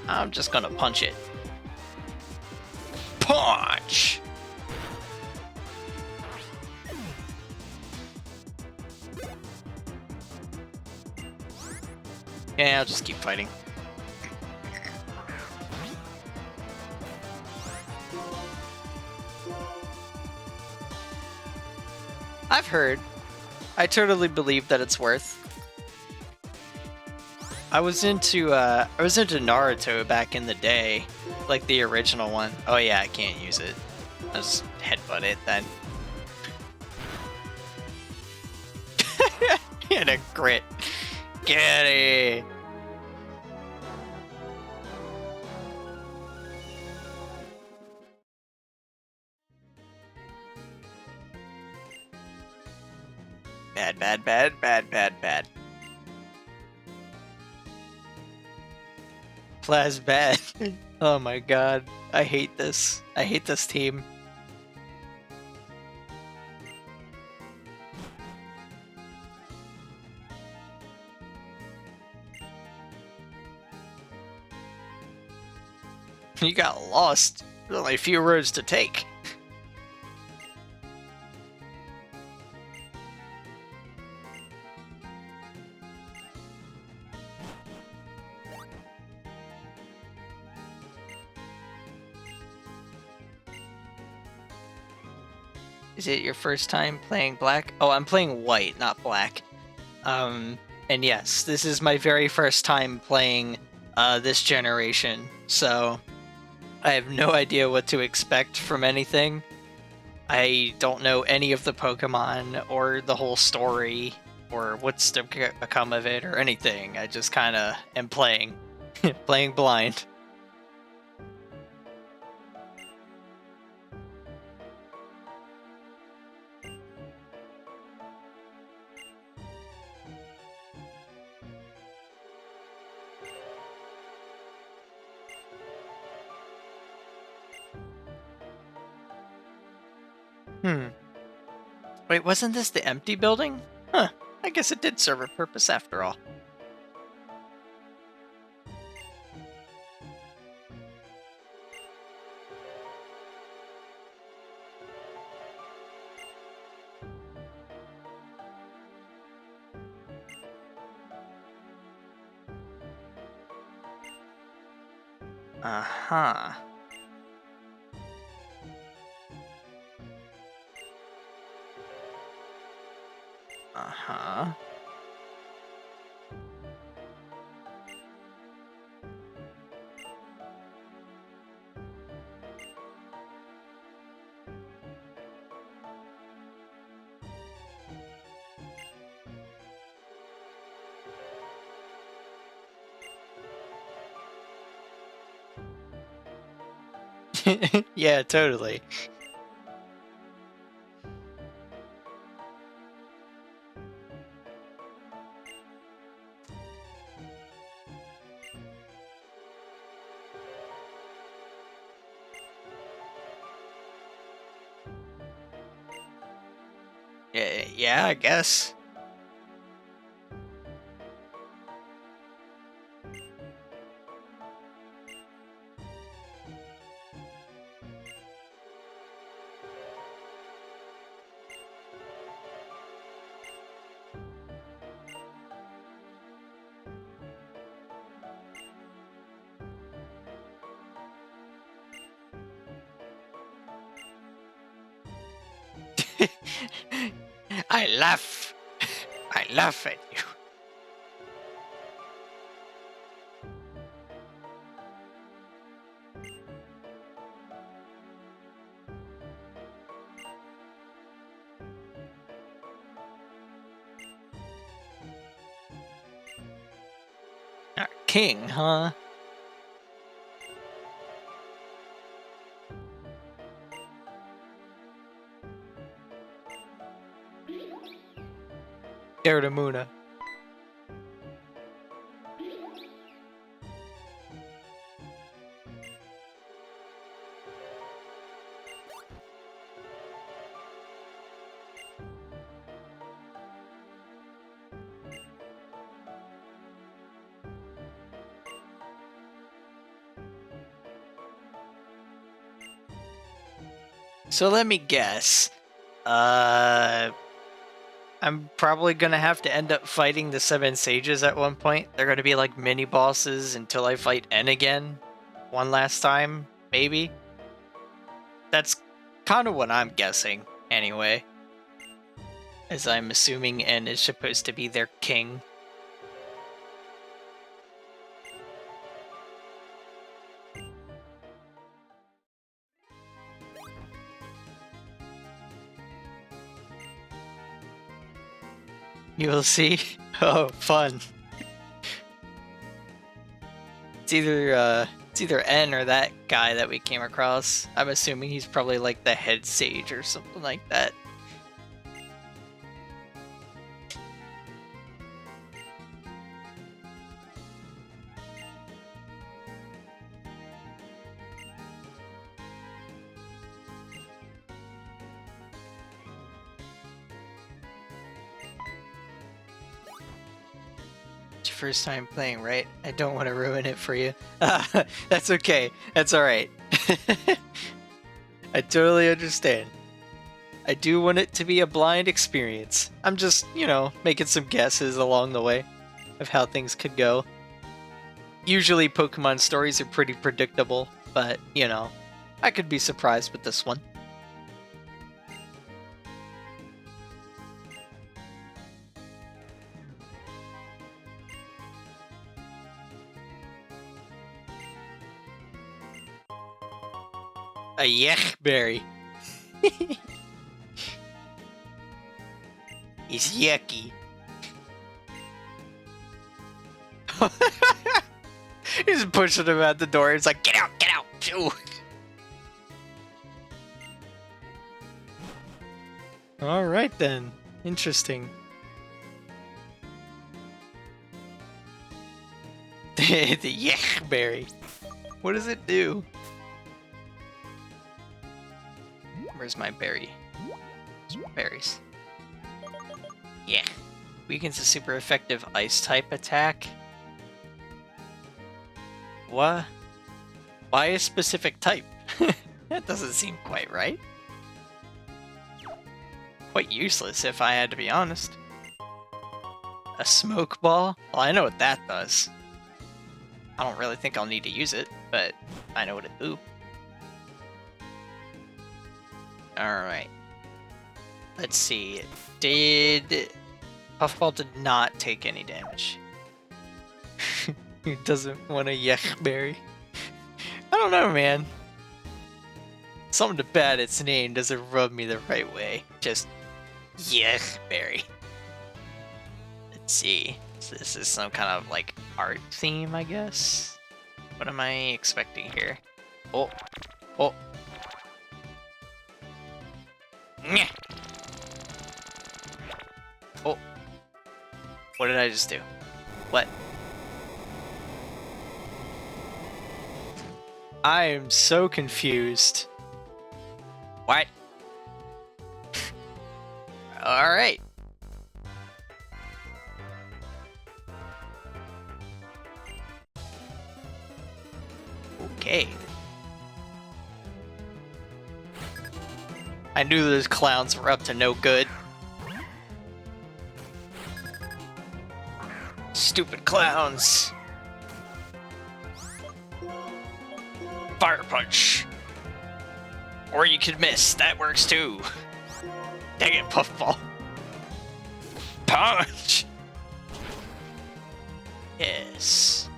I'm just gonna punch it. Punch! Yeah, I'll just keep fighting. I've heard. I totally believe that it's worth. I was into Naruto back in the day, like the original one. Oh yeah, I can't use it. I'll just headbutt it then. And a crit. Get it! Bad, bad, bad, bad, bad, bad. Plas bad. Oh my god. I hate this. I hate this team. You got lost. There's only a few roads to take. Is it your first time playing black? Oh, I'm playing white, not black. And yes, this is my very first time playing this generation, so I have no idea what to expect from anything. I don't know any of the Pokemon or the whole story or what's to become of it or anything. I just kind of am playing, playing blind. Wait, wasn't this the empty building? Huh, I guess it did serve a purpose after all. Uh-huh. Uh-huh. Yeah, totally. Yeah, I guess. I laugh. I laugh at you. King, huh? Erdamuna. So let me guess. I'm probably gonna have to end up fighting the 7 sages at one point. They're gonna be like mini bosses until I fight N again. One last time, maybe? That's kind of what I'm guessing, anyway. As I'm assuming N is supposed to be their king. You will see. Oh, fun. It's either N or that guy that we came across. I'm assuming he's probably like the head sage or something like that. It's your first time playing, right? I don't want to ruin it for you. That's okay. That's alright. I totally understand. I do want it to be a blind experience. I'm just, making some guesses along the way of how things could go. Usually Pokemon stories are pretty predictable, but, I could be surprised with this one. A yuck berry. He's yucky. He's pushing him out the door. He's like, get out, get out. Ooh. All right then. Interesting. The yuck berry. What does it do? Where's my berry? Where's my berries? Yeah. Weakens a super effective ice type attack. What? Why a specific type? That doesn't seem quite right. Quite useless if I had to be honest. A smoke ball? Well, I know what that does. I don't really think I'll need to use it, but I know what it do. Alright. Let's see. Puffball did not take any damage. He doesn't want a yuck berry. I don't know, man. Something about its name doesn't rub me the right way. Just yuck berry. Let's see. So this is some kind of like art theme, I guess. What am I expecting here? Oh. Oh. Nyeh. Oh. What did I just do? What? I am so confused. What? Alright. Okay. I knew those clowns were up to no good. Stupid clowns. Fire punch. Or you could miss. That works too. Dang it, Puffball. Punch! Yes.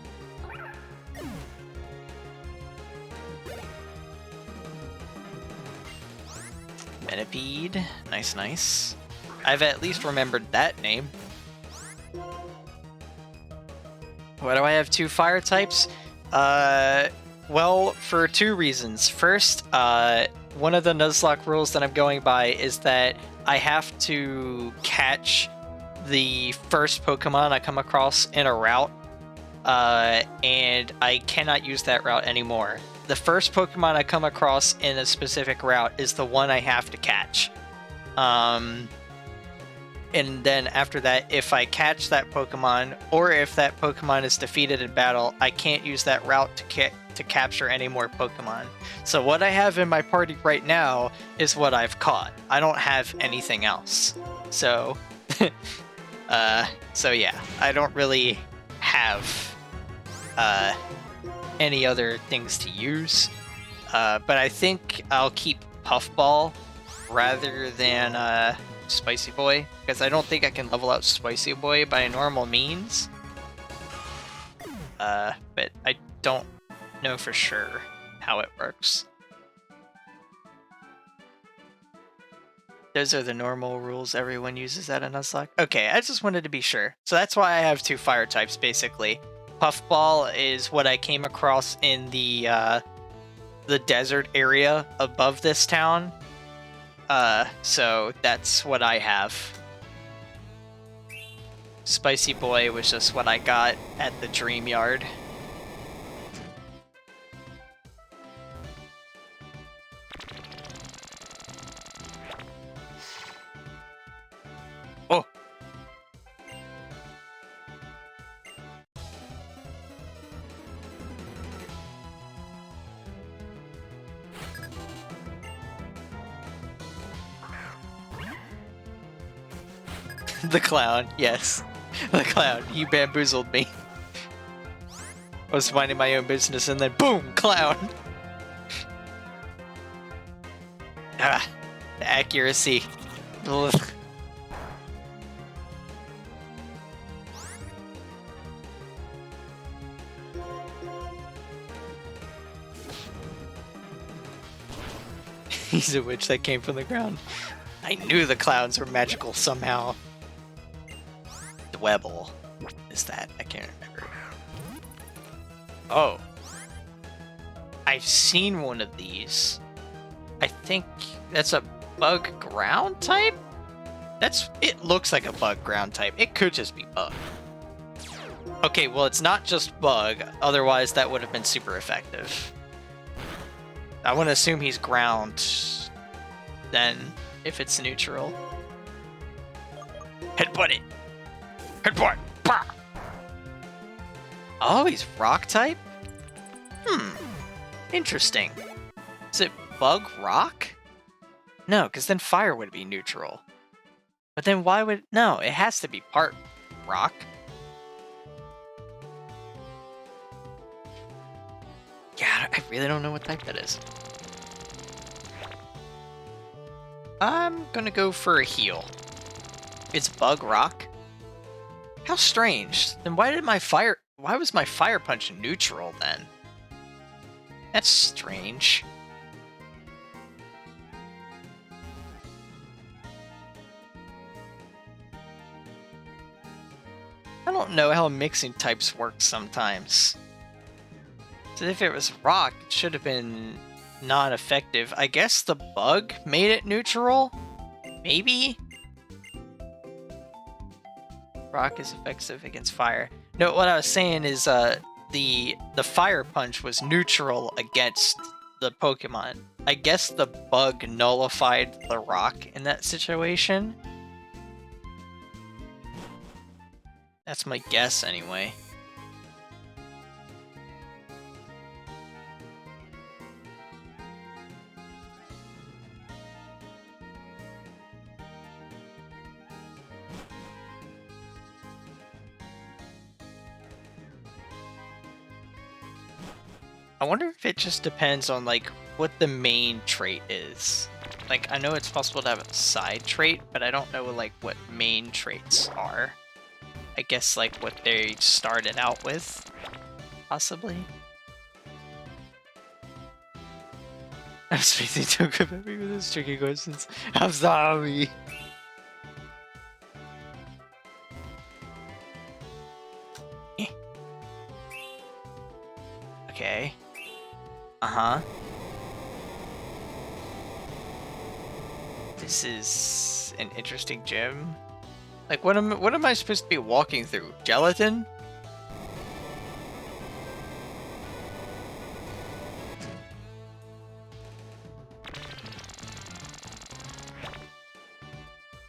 Metapede. Nice, nice. I've at least remembered that name. Why do I have 2 fire types? Well, for 2 reasons. First, one of the Nuzlocke rules that I'm going by is that I have to catch the first Pokemon I come across in a route, and I cannot use that route anymore. The first Pokemon I come across in a specific route is the one I have to catch. And then after that, if I catch that Pokemon, or if that Pokemon is defeated in battle, I can't use that route to capture any more Pokemon. So what I have in my party right now is what I've caught. I don't have anything else. So, so yeah, I don't really have any other things to use. But I think I'll keep Puffball rather than Spicy Boy, because I don't think I can level out Spicy Boy by normal means. But I don't know for sure how it works. Those are the normal rules everyone uses at a Nuzlocke. Okay, I just wanted to be sure. So that's why I have 2 fire types, basically. Puffball is what I came across in the desert area above this town. So that's what I have. Spicy Boy was just what I got at the Dream Yard. Oh! The clown, yes. The clown, he bamboozled me. I was minding my own business and then boom, clown! Ah, the accuracy. Ugh. He's a witch that came from the ground. I knew the clowns were magical somehow. Dwebble. Is that? I can't remember. Oh. I've seen one of these. I think that's a bug ground type? It looks like a bug ground type. It could just be bug. Okay, well, it's not just bug. Otherwise, that would have been super effective. I want to assume he's ground then, if it's neutral. Headbutt it! Headbutt! Bah! Oh, he's rock type? Interesting. Is it bug rock? No, because then fire would be neutral. But then why would... No, it has to be part rock. Yeah, I really don't know what type that is. I'm gonna go for a heal. It's bug rock? How strange. Then why was my fire punch neutral then? That's strange. I don't know how mixing types work sometimes. So if it was rock, it should have been non-effective. I guess the bug made it neutral? Maybe? Rock is effective against fire. No, what I was saying is the fire punch was neutral against the Pokemon. I guess the bug nullified the rock in that situation. That's my guess anyway. I wonder if it just depends on, like, what the main trait is. Like, I know it's possible to have a side trait, but I don't know, like, what main traits are. I guess, like, what they started out with, possibly. I'm expecting to come at me with those tricky questions. I'm sorry. Okay. Uh-huh. This is an interesting gym. Like, what am I supposed to be walking through? Gelatin?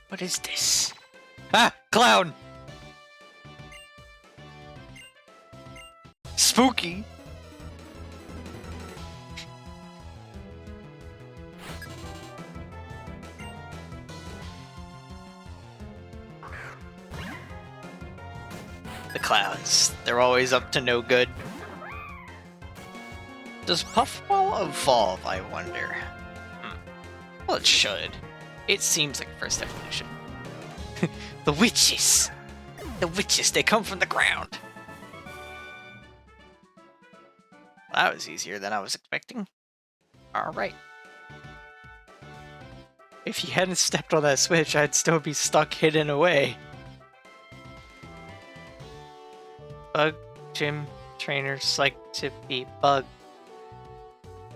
What is this? Ah! Clown! Spooky! The clowns. They're always up to no good. Does Puffball evolve, I wonder? Well, it should. It seems like first evolution. The witches! The witches, they come from the ground! Well, that was easier than I was expecting. Alright. If you hadn't stepped on that switch, I'd still be stuck hidden away. Bug gym trainers like to be bug.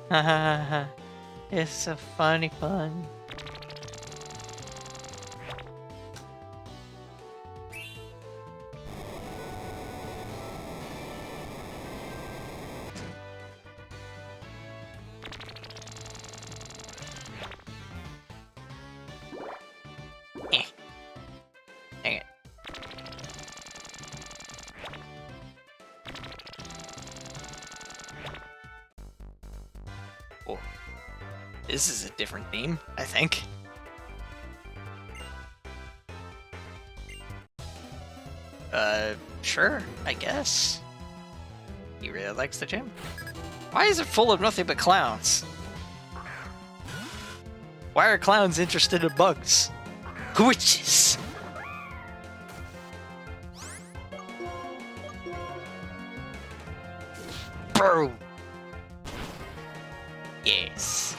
Ha ha ha ha. It's a funny pun. Dang it. Oh. This is a different theme, I think. Sure, I guess. He really likes the gym. Why is it full of nothing but clowns? Why are clowns interested in bugs? Witches! Bro! Yes.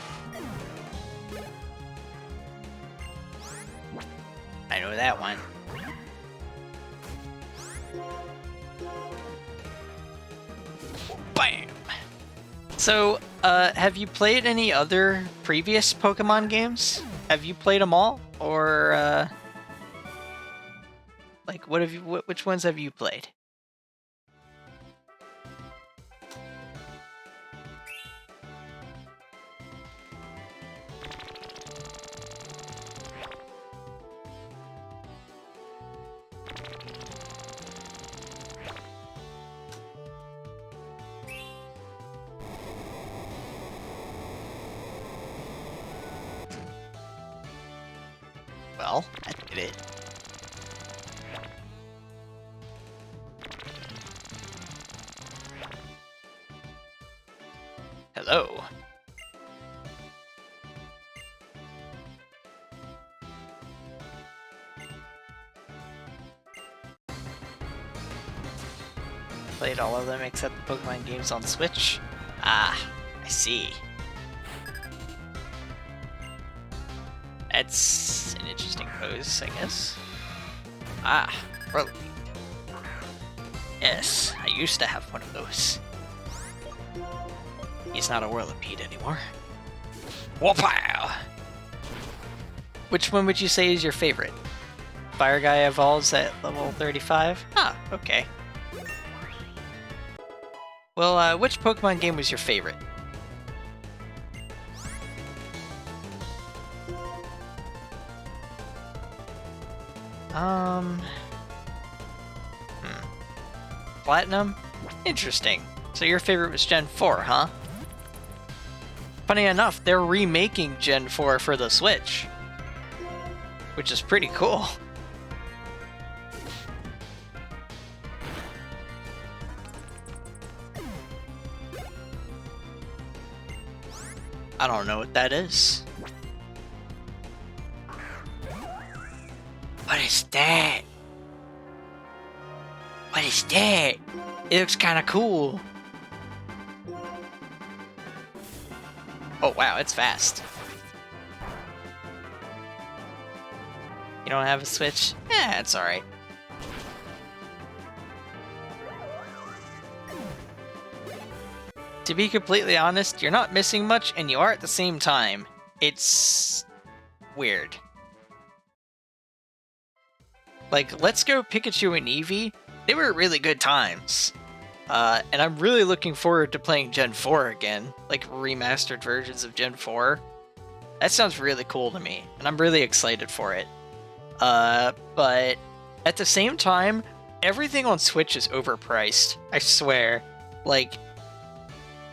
know that one. Bam! So, have you played any other previous Pokemon games? Have you played them all? Or, like, which ones have you played? Well, I did it. Hello. Played all of them except the Pokemon games on Switch? Ah, I see. That's an interesting pose, I guess. Ah, really? Yes, I used to have one of those. He's not a Whirlipede anymore. Whoop-pow! Which one would you say is your favorite? Fire Guy evolves at level 35? Ah, okay. Well, which Pokemon game was your favorite? Platinum? Interesting. So your favorite was Gen 4, huh? Funny enough, they're remaking Gen 4 for the Switch, which is pretty cool. I don't know what that is. What is that? What is that? It looks kind of cool. Oh wow, it's fast. You don't have a Switch? Eh, it's alright. To be completely honest, you're not missing much, and you are at the same time. It's weird. Like, Let's Go Pikachu and Eevee, they were really good times. And I'm really looking forward to playing Gen 4 again, like remastered versions of Gen 4. That sounds really cool to me, and I'm really excited for it. But at the same time, everything on Switch is overpriced, I swear. Like,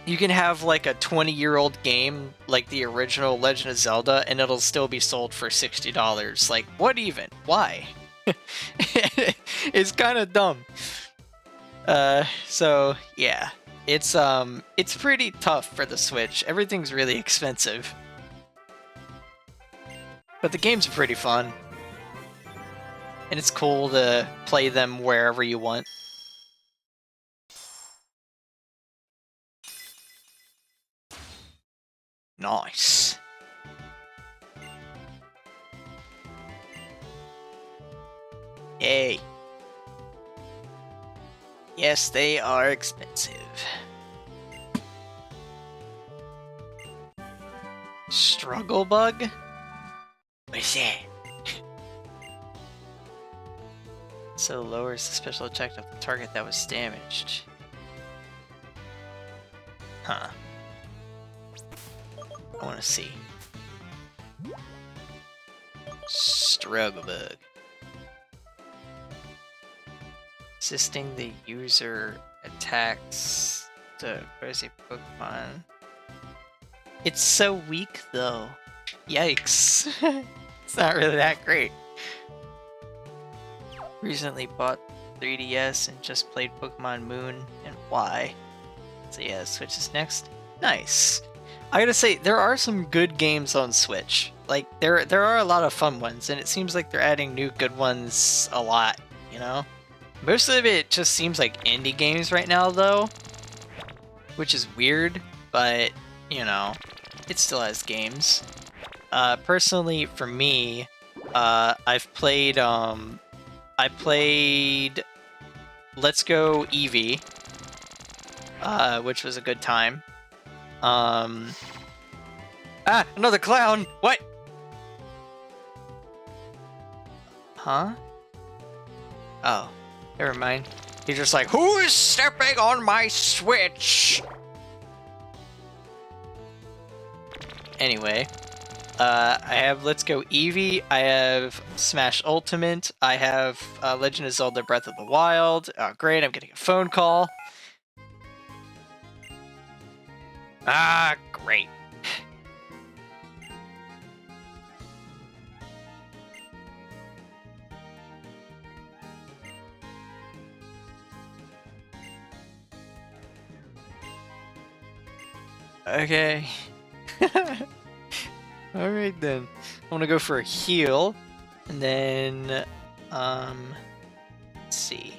you can have like a 20-year-old game, like the original Legend of Zelda, and it'll still be sold for $60. Like, what even? Why? It's kind of dumb. So yeah, it's pretty tough for the Switch. Everything's really expensive, but the games are pretty fun, and it's cool to play them wherever you want. Nice. Yay. Yes, they are expensive. Struggle Bug? What is that? So lowers the special effect of the target that was damaged. Huh. I want to see. Struggle Bug. Assisting the user attacks the crazy Pokemon. It's so weak though. Yikes. It's not really that great. Recently bought 3DS and just played Pokemon Moon and Y. So yeah, Switch is next. Nice. I gotta say, there are some good games on Switch. Like, there are a lot of fun ones, and it seems like they're adding new good ones a lot, you know? Most of it just seems like indie games right now, though, which is weird, but, you know, it still has games. Personally, for me, I've played I played Let's Go Eevee, which was a good time. Another clown! What? Huh? Oh, never mind. He's just like, who is stepping on my Switch? Anyway, I have Let's Go Eevee, I have Smash Ultimate, I have Legend of Zelda Breath of the Wild. Oh, great, I'm getting a phone call. Ah, great. Okay. Alright then. I'm gonna go for a heal. And then, let's see.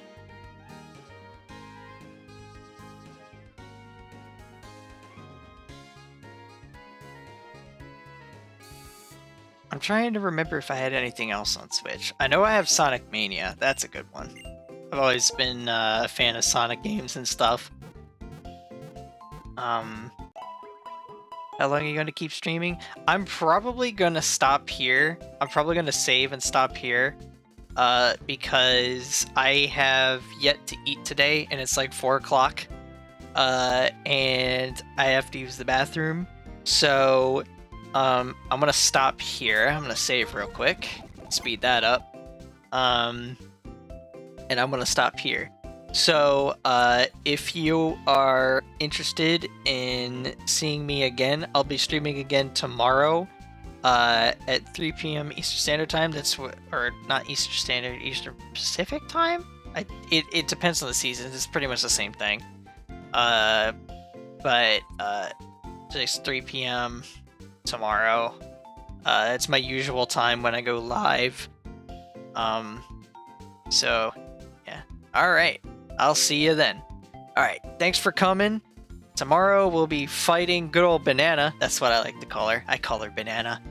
I'm trying to remember if I had anything else on Switch. I know I have Sonic Mania. That's a good one. I've always been a fan of Sonic games and stuff. How long are you going to keep streaming? I'm probably going to stop here. I'm probably going to save and stop here. Because I have yet to eat today, and it's like 4 o'clock. And I have to use the bathroom. So, I'm going to stop here. I'm going to save real quick. Speed that up. And I'm going to stop here. So, if you are interested in seeing me again, I'll be streaming again tomorrow at 3 p.m. Eastern Standard Time. That's what, or not Eastern Standard, Eastern Pacific Time? It depends on the season. It's pretty much the same thing. But it's 3 p.m. tomorrow. That's my usual time when I go live. So, yeah. Alright. I'll see you then. Alright, thanks for coming. Tomorrow we'll be fighting good old Banana. That's what I like to call her. I call her Banana.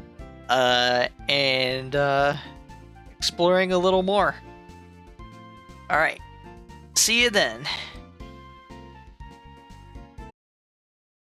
And exploring a little more. Alright, see you then.